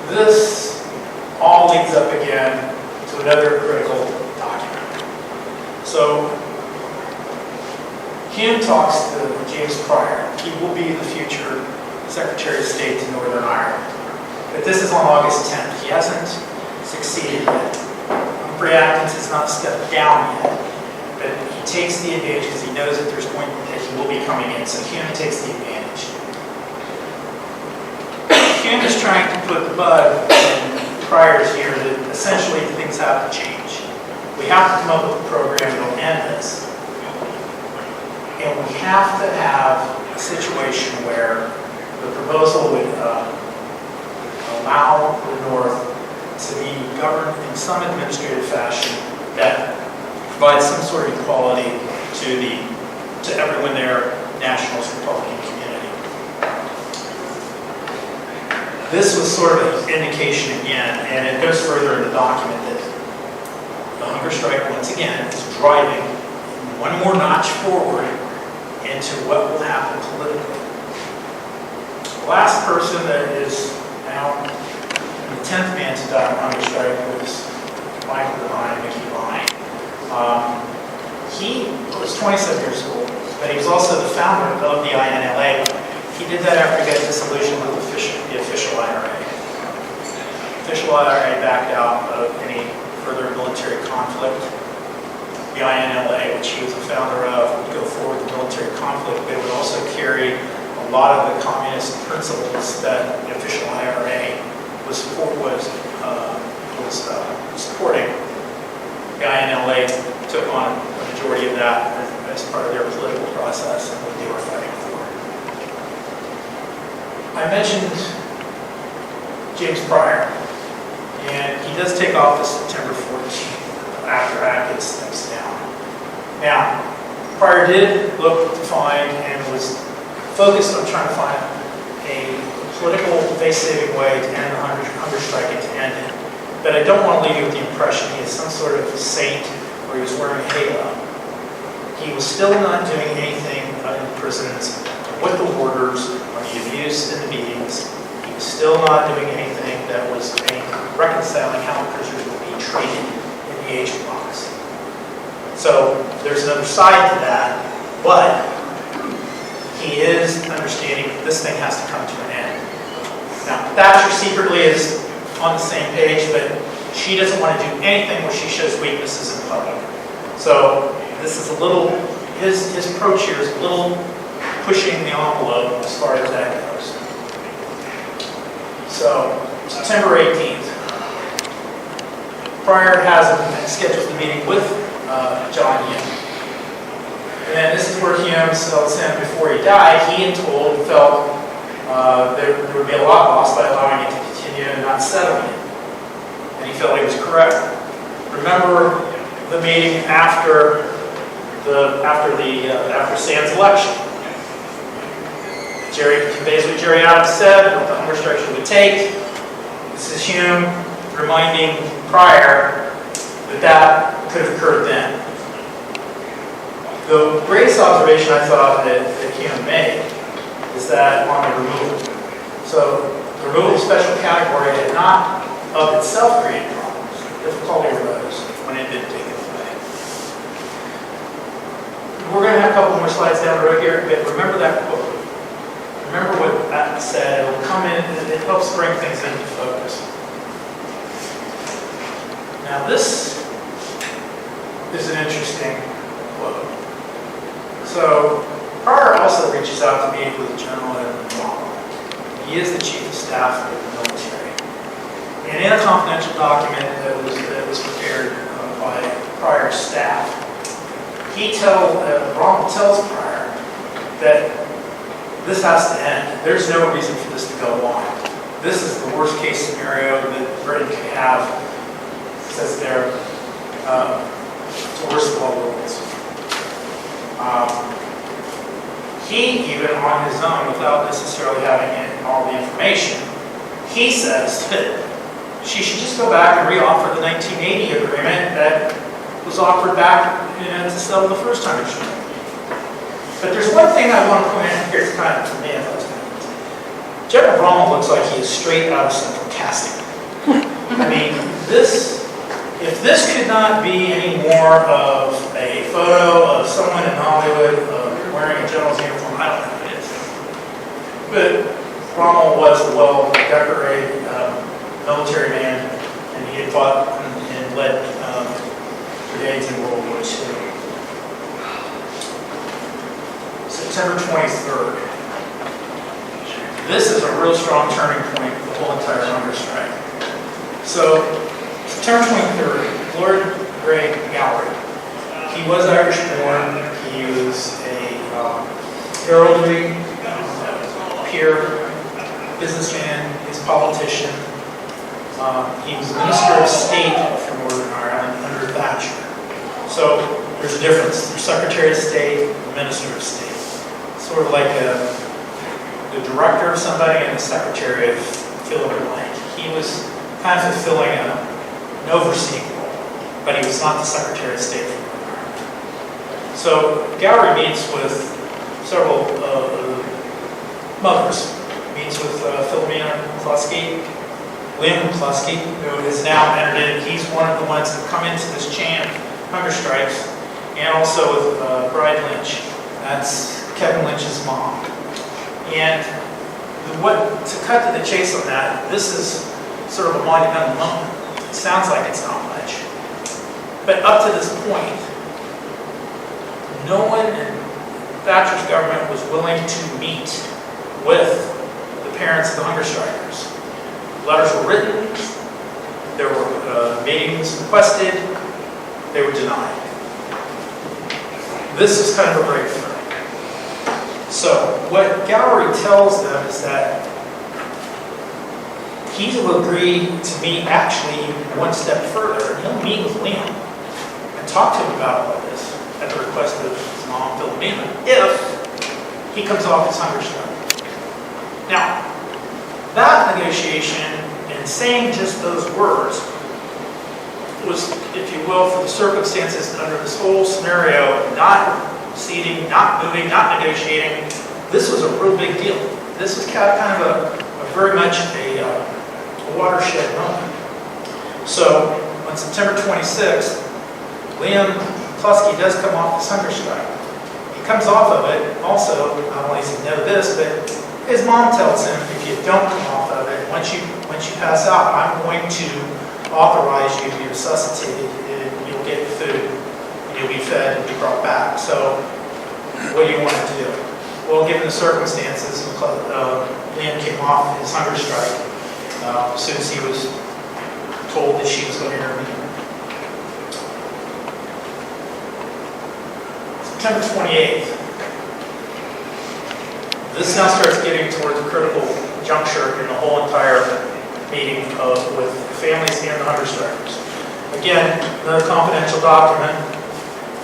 This all leads up again to another critical document. So, Hume talks to James Pryor. He will be the future Secretary of State to Northern Ireland. But this is on August 10th. He hasn't succeeded yet. Humphrey Atkins has not stepped down yet. But he takes the advantage because he knows that that he will be coming in. So Hume takes the advantage. Hume is trying to put the bug in Pryor's ear that essentially things have to change. We have to come up with a program that will end this. And we have to have a situation where the proposal would allow the North to be governed in some administrative fashion that provides some sort of equality to everyone there, nationalist Republican community. This was sort of an indication again, and it goes further in the document that the hunger strike once again is driving one more notch forward into what will happen politically. The last person that is now the 10th man to die on hunger strike was Michael Mickey Ryan. He was 27 years old, but he was also the founder of the INLA. He did that after he got disillusioned with the official IRA. The official IRA backed out of any further military conflict. The INLA, which he was the founder of, would go forward with military conflict, but it would also carry a lot of the communist principles that the official IRA was supporting. The INLA took on a majority of that as part of their political process and what they were fighting for. I mentioned James Pryor, and he does take office September 14th after Atkins steps down. Now, Pryor did look to find and was focused on trying to find a political face-saving way to end the hunger strike and to end it. But I don't want to leave you with the impression he is some sort of saint or he was wearing a halo. He was still not doing anything in prisons with the warders or the abuse in the meetings. He was still not doing anything that was reconciling how prisoners would be treated in the agent box. So there's another side to that, but he is understanding that this thing has to come to an end. Now, Thatcher secretly is on the same page, but she doesn't want to do anything where she shows weaknesses in public. So this is a little, his approach here is a little pushing the envelope as far as that goes. So, September 18th, Pryor has scheduled a meeting with John Hume. And then this is where Hume tells him before he died, he had felt there would be a lot lost by allowing it to continue and not settling it. And he felt he was correct. Remember the meeting after Sand's election. Jerry conveys what Jerry Adams said, what the hunger strike would take. This is Hume reminding Pryor that could have occurred then. The greatest observation I thought that Hume made is that on the removal. So the removal of special category had not of itself created problems. Difficulty arose when it did take it away. We're going to have a couple more slides down the road here, but remember that quote. Remember what that said. It will come in, it helps bring things into focus. Now this is an interesting quote. So Pryor also reaches out to meet with General Edward Long. He is the chief of staff of the military. And in a confidential document that was prepared by Pryor's staff, Long tells Pryor that this has to end. There's no reason for this to go on. This is the worst case scenario that Britain could have. It says there, it's the worst of all He, even on his own, without necessarily having all the information, he says that she should just go back and re-offer the 1980 agreement that was offered back to settle the first hunger strike. But there's one thing I want to point out here. It's kind of manifest. General Rommel looks like he is straight out of Central Casting. I mean, if this could not be any more of a photo of someone in Hollywood wearing a general's uniform, I don't know what it is. But Rommel was a well-decorated military man, and he had fought and led brigades in World War II. September 23rd. This is a real strong turning point for the whole entire hunger strike. So, September 23rd, Lord Grey Gowry. He was Irish born. He was a heraldry, peer, businessman, he's a politician. He was Minister of State for Northern Ireland under Thatcher. So there's a difference. There's Secretary of State, the Minister of State. Sort of like the director of somebody and the secretary of fill in the blank. He was kind of fulfilling an overseeing role, but he was not the Secretary of State for Northern Ireland. So Gowry meets with several mothers. Meets with Philomena McCluskey, William McCluskey, who has now entered in. He's one of the ones that come into this chain of hunger strikes, and also with Bride Lynch. That's Kevin Lynch's mom. And to cut to the chase on that, this is sort of a monumental moment. It sounds like it's not much. But up to this point, no one in Thatcher's government was willing to meet with the parents of the hunger strikers. Letters were written, there were meetings requested, they were denied. This is kind of a breakthrough. So what Gowry tells them is that he will agree to meet actually one step further, and he'll meet with Liam and talk to him about all this at the request of his mom, Philomena, if he comes off his hunger strike. Now, that negotiation and saying just those words was, if you will, for the circumstances under this whole scenario, not ceding, not moving, not negotiating, this was a real big deal. This was kind of a very much a watershed moment. So, on September 26th, Liam McCluskey does come off this hunger strike. He comes off of it, also, not only does he know this, but his mom tells him, if you don't come off of it, once you pass out, I'm going to authorize you to be resuscitated, and you'll get food, and you'll be fed and be brought back. So, what do you want to do? Well, given the circumstances, Liam came off his hunger strike as soon as he was told that she was going to intervene. September 28th. This now starts getting towards a critical juncture in the whole entire meeting with families and the hunger strikers. Again, another confidential document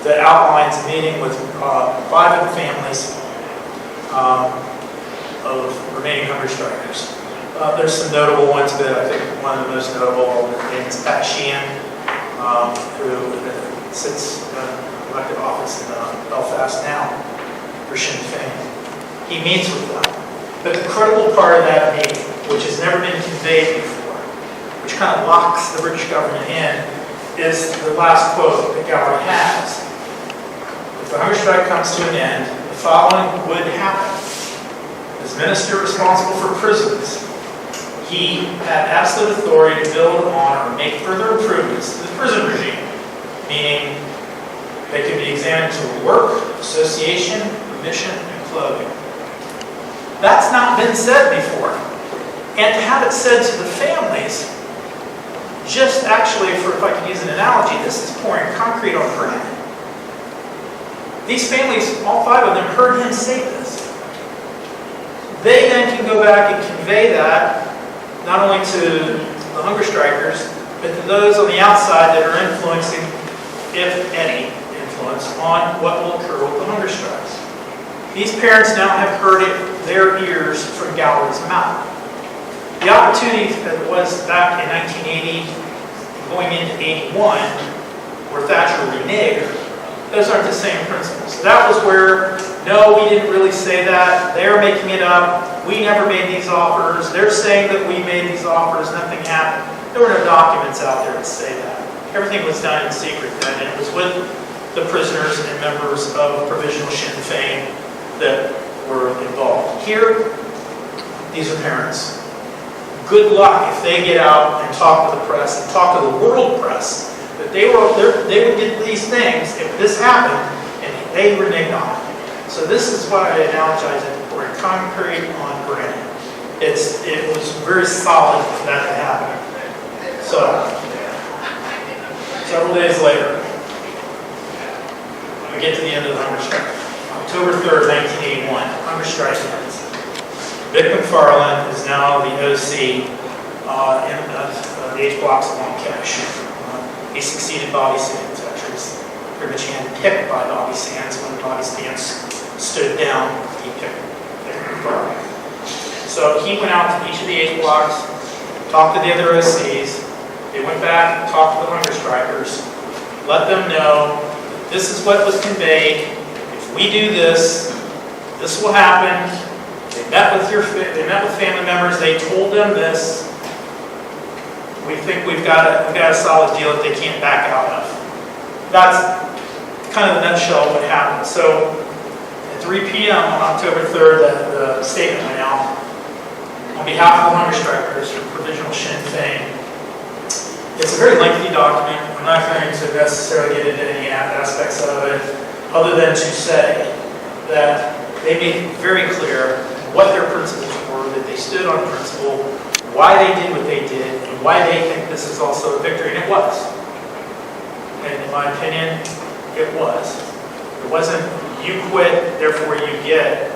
that outlines a meeting with 5 of the families of remaining hunger strikers. There's some notable ones, but I think one of the most notable is Pat Sheehan, who sits in elected office in Belfast now for Sinn Féin. He meets with them. But the critical part of that meeting, which has never been conveyed before, which kind of locks the British government in, is the last quote that Gowry has. If the hunger strike comes to an end, the following would happen. As minister responsible for prisons, he had absolute authority to build on or make further improvements to the prison regime, meaning they could be examined to work, association, admission, and clothing. That's not been said before. And to have it said to the families, just actually, if I could use an analogy, this is pouring concrete on granite. These families, all 5 of them, heard him say this. They then can go back and convey that, not only to the hunger strikers, but to those on the outside that are influencing, if any influence, on what will occur with the hunger strikes. These parents now have heard it their ears from Gallery's mouth. The opportunity that was back in 1980, going into 81, where Thatcher reneged, those aren't the same principles. That was where, no, we didn't really say that. They're making it up. We never made these offers. They're saying that we made these offers. Nothing happened. There were no documents out there to say that. Everything was done in secret then, and it was with the prisoners and members of provisional Sinn Féin that were involved. Here, these are parents. Good luck if they get out and talk to the press and talk to the world press that they would get these things if this happened and they reneged on it. So this is why I analogize it for a concrete on granite. It was very solid for that to happen. So, several days later, we get to the end of the hunger strike. October 3rd, 1981, hunger strike ends. Vic McFarland is now the OC in the H blocks of Long Cache. He succeeded Bobby Sands, actually. He was pretty much handpicked by Bobby Sands. When Bobby Sands stood down, he picked Vic McFarland. So he went out to each of the H blocks, talked to the other OCs. They went back, talked to the hunger strikers, let them know this is what was conveyed. If we do this, this will happen. They met with family members. They told them this. We think we've got a solid deal that they can't back out of. That's kind of the nutshell of what happened. So at 3 p.m. on October 3rd, the statement went out on behalf of the hunger strikers for provisional Sinn Féin. It's a very lengthy document. I'm not going to necessarily get into any aspects of it, other than to say that they made very clear what their principles were, that they stood on principle, why they did what they did, and why they think this is also a victory, and it was. And in my opinion, it was. It wasn't you quit, therefore you get.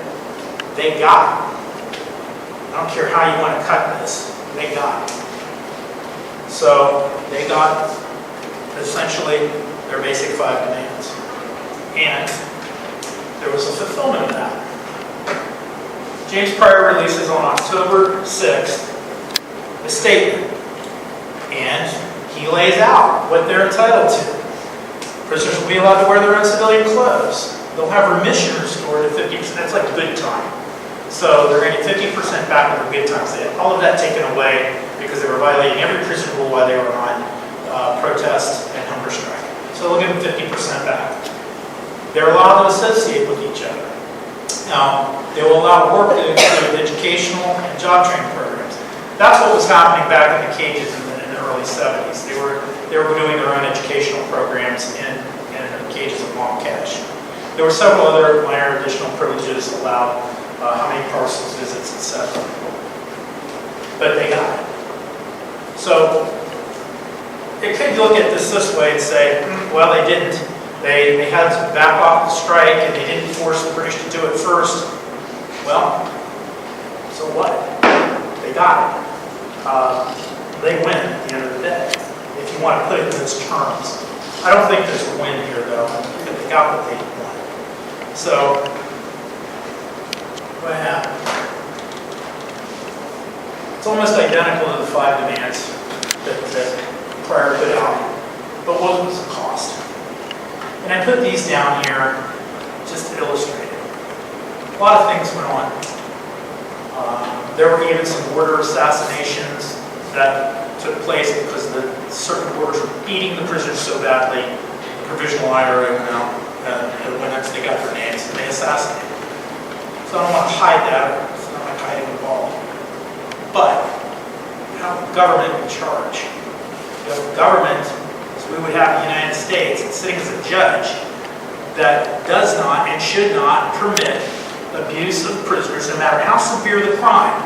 They got it. I don't care how you want to cut this, they got it. So they got essentially their basic 5 demands. And there was a fulfillment of that. James Pryor releases on October 6th a statement, and he lays out what they're entitled to. Prisoners will be allowed to wear their own civilian clothes. They'll have remission restored at 50%. That's like good time. So they're getting 50% back of their good times. They had all of that taken away because they were violating every prison rule while they were on protest and hunger strike. So they'll give them 50% back. They're allowed to associate with each other. Now, they will allow work to include educational and job training programs. That's what was happening back in the cages in the early 70s. They were doing their own educational programs in the cages of Long Cache. There were several other minor additional privileges allowed, how many parcels, visits, etc. But they got it. So, you could look at this way and say, well, they didn't. They had to back off the strike and they didn't force the British to do it first. Well, so what? They got it. They win at the end of the day, if you want to put it in those terms. I don't think there's a win here, though. They got what they wanted. So, what happened? It's almost identical to the 5 demands that Pryor put out. But what was the cost? And I put these down here just to illustrate it. A lot of things went on. There were even some border assassinations that took place because certain borders were beating the prisoners so badly. The provisional IRA went out, and when they got their names, and they assassinated. So I don't want to hide that. It's not like hiding the ball. But you have a government in charge. You have a government, as we would have in the United States, that's sitting as a judge that does not and should not permit abuse of prisoners, no matter how severe the crime.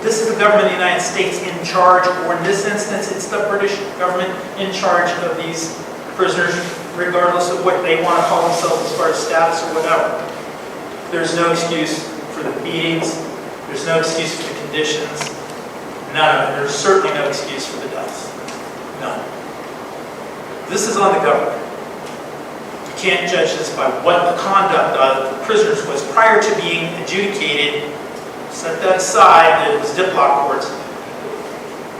This is the government of the United States in charge, or in this instance, it's the British government in charge of these prisoners, regardless of what they want to call themselves as far as status or whatever. There's no excuse for the beatings. There's no excuse for the conditions. None of it. There's certainly no excuse for the deaths. None. This is on the government. You can't judge this by what the conduct of the prisoners was prior to being adjudicated. Set that aside, it was diploc courts.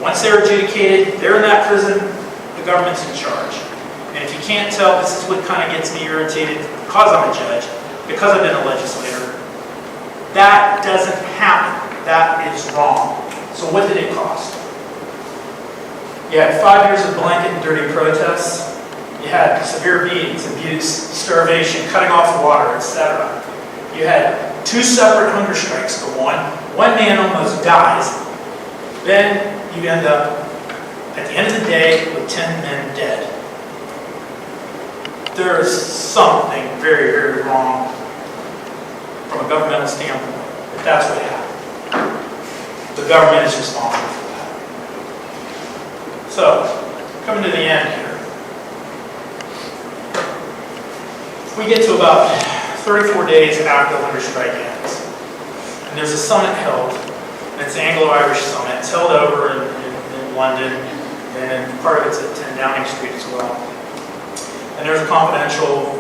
Once they're adjudicated, they're in that prison, the government's in charge. And if you can't tell, this is what kind of gets me irritated because I'm a judge, because I've been a legislator. That doesn't happen. That is wrong. So what did it cost? You had 5 years of blanket and dirty protests. You had severe beatings, abuse, starvation, cutting off water, etc. You had 2 separate hunger strikes go on. One man almost dies. Then you end up, at the end of the day, with 10 men dead. There is something very, very wrong from a governmental standpoint, if that's what happened. The government is responsible for that. So, coming to the end here. We get to about 34 days after the hunger strike ends. And there's a summit held. And it's an Anglo-Irish summit. It's held over in London. And part of it's at 10 Downing Street as well. And there's a confidential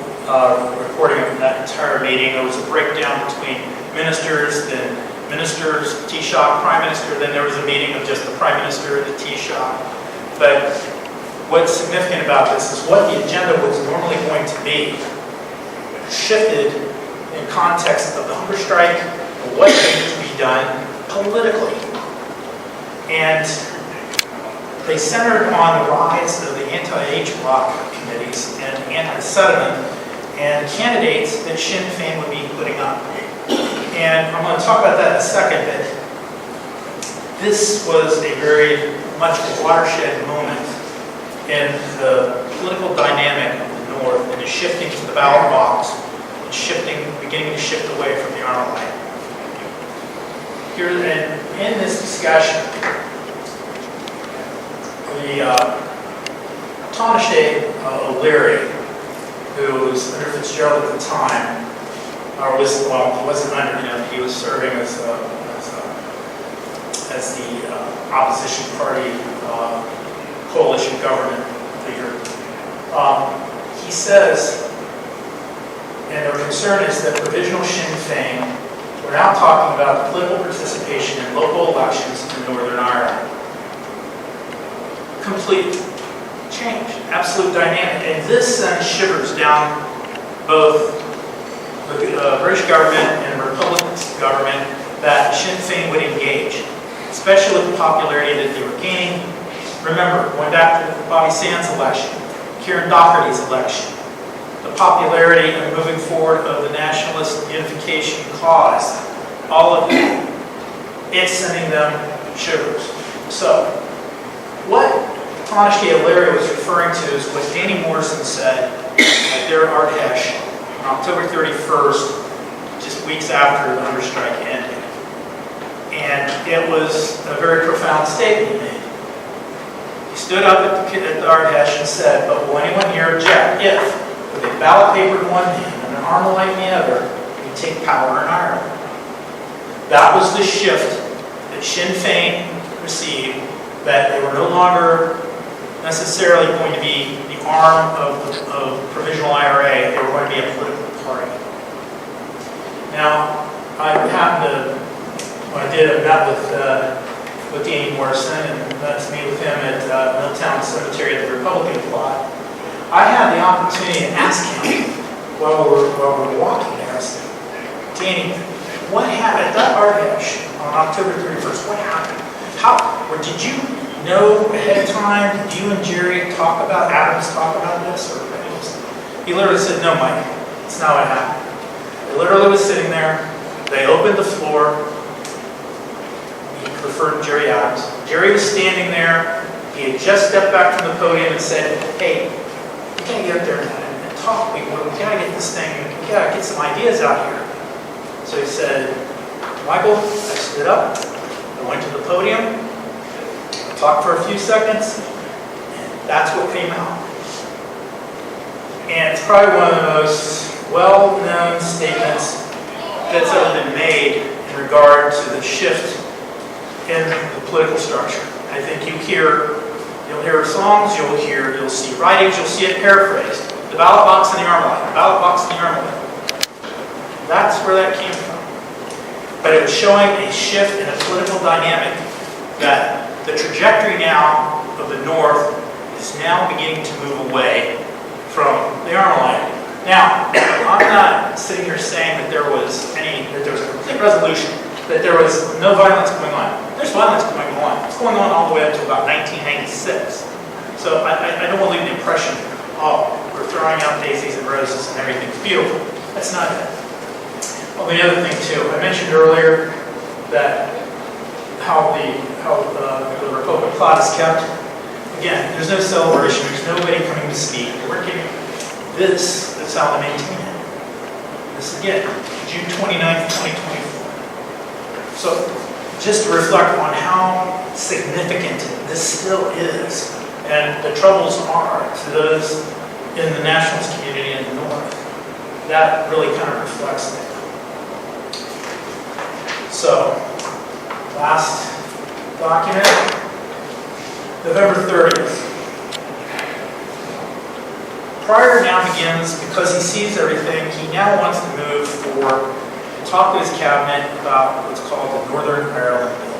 recording of that entire meeting. There was a breakdown between ministers, then ministers, Taoiseach, Prime Minister. Then there was a meeting of just the Prime Minister and the Taoiseach. But what's significant about this is what the agenda was normally going to be shifted in context of the hunger strike and what needed to be done politically. And they centered on the rise of the anti-H bloc committees and anti-settlement and candidates that Sinn Féin would be putting up. And I'm going to talk about that in a second, but this was a very much a watershed moment in the political dynamic of the North and the shifting to the ballot box and beginning to shift away from the Armalite. Here in this discussion, the Taoiseach O'Leary, who was under Fitzgerald at the time, or was, well, he wasn't under him, he was serving as the opposition party coalition government leader. He says, and their concern is that provisional Sinn Féin, we're now talking about political participation in local elections in Northern Ireland. Complete change, absolute dynamic. And this sends shivers down both the British government and the Republican government that Sinn Féin would engage, especially with the popularity that they were gaining. Remember, going back to Bobby Sands' election, Kieran Doherty's election, the popularity and moving forward of the nationalist unification cause, all of that, it's sending them shivers. So, what Taoiseach O'Leary was referring to is what Danny Morrison said at their Ardèche on October 31st, just weeks after the hunger strike ended. And it was a very profound statement he made. He stood up at the Ardèche and said, "But will anyone here object if, with a ballot paper in one hand and an Armalite in the other, we take power in Ireland?" That was the shift that Sinn Féin received, that they were no longer necessarily going to be the arm of provisional IRA, they were going to be a political party. Now, I happened to, when I did, I met with Danny Morrison and got to meet with him at Milltown Cemetery at the Republican plot. I had the opportunity to ask him while we were walking there, I said, "Danny, what happened at that Ardèche on October 31st? What happened? Or did you know ahead of time? Did you and Jerry talk about this?" Or he literally said, "No, Mike, it's not what happened." They literally was sitting there. They opened the floor. He referred to Jerry Adams. Jerry was standing there. He had just stepped back from the podium and said, "Hey, we gotta get up there and talk. We gotta get this thing. We gotta get some ideas out here." So he said, "Michael," I stood up. I went to the podium. Talked for a few seconds, and that's what came out. And it's probably one of the most well-known statements that's ever been made in regard to the shift in the political structure. I think you'll hear songs, you'll see writings, you'll see it paraphrased. The ballot box and the Armalite, the ballot box and the Armalite. That's where that came from. But it was showing a shift in a political dynamic that the trajectory now of the North is now beginning to move away from the Armalite. Now, I'm not sitting here saying that there was a complete resolution, that there was no violence going on. There's violence going on. It's going on all the way up to about 1996. So I don't want to leave the impression, oh, we're throwing out daisies and roses and everything's beautiful. That's not it. Well, the other thing too, I mentioned earlier that how the Republic plot is kept. Again, there's no celebration. There's nobody coming to speak. We're getting this is how they maintain it. This again, June 29th, 2024. So just to reflect on how significant this still is, and the troubles are to those in the nationalist community in the North, that really kind of reflects that. So, last document, November 30th. Prior now begins, because he sees everything, he now wants to move forward and talk to his cabinet about what's called the Northern Ireland Bill.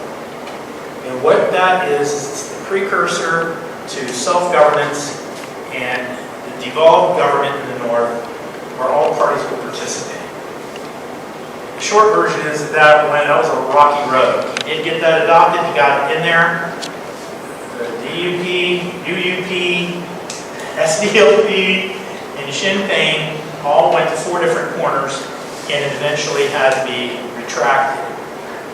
And what that is it's the precursor to self-governance and the devolved government in the North, where all parties will participate. The short version is that was a rocky road. He did get that adopted, he got it in there. The DUP, UUP, SDLP, and Sinn Féin all went to 4 different corners, and it eventually had to be retracted.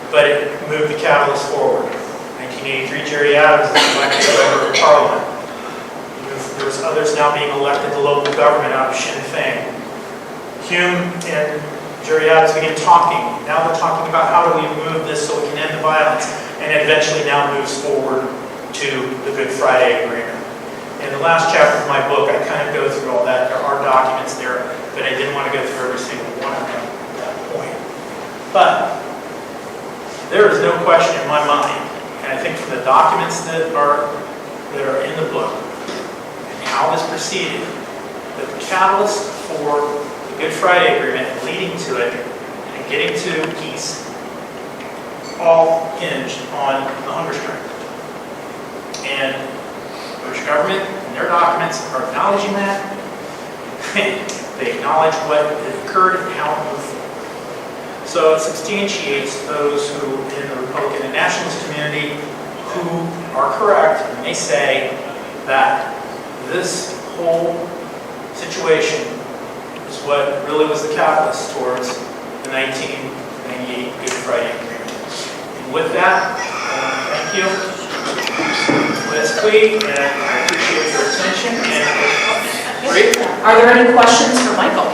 But it moved the catalyst forward. 1983, Jerry Adams was elected a member of Parliament. There was others now being elected to local government out of Sinn Féin. Hume and Jerry Adams began talking. Now they're talking about how do we move this so we can end the violence, and it eventually now moves forward to the Good Friday Agreement. In the last chapter of my book, I kind of go through all that. There are documents there, but I didn't want to go through every single one of them at that point. But there is no question in my mind, and I think from the documents that are in the book and how this proceeded, that the catalyst for the Good Friday Agreement and leading to it and getting to peace all hinged on the hunger strike. And the British government and their documents are acknowledging that. They acknowledge what occurred and how it moved forward. So it substantiates those who in the Republican and nationalist community who are correct when they say that this whole situation is what really was the catalyst towards the 1998 Good Friday Agreement. And with that, thank you. Let's please, and I appreciate your attention. And Bree? Are there any questions for Michael?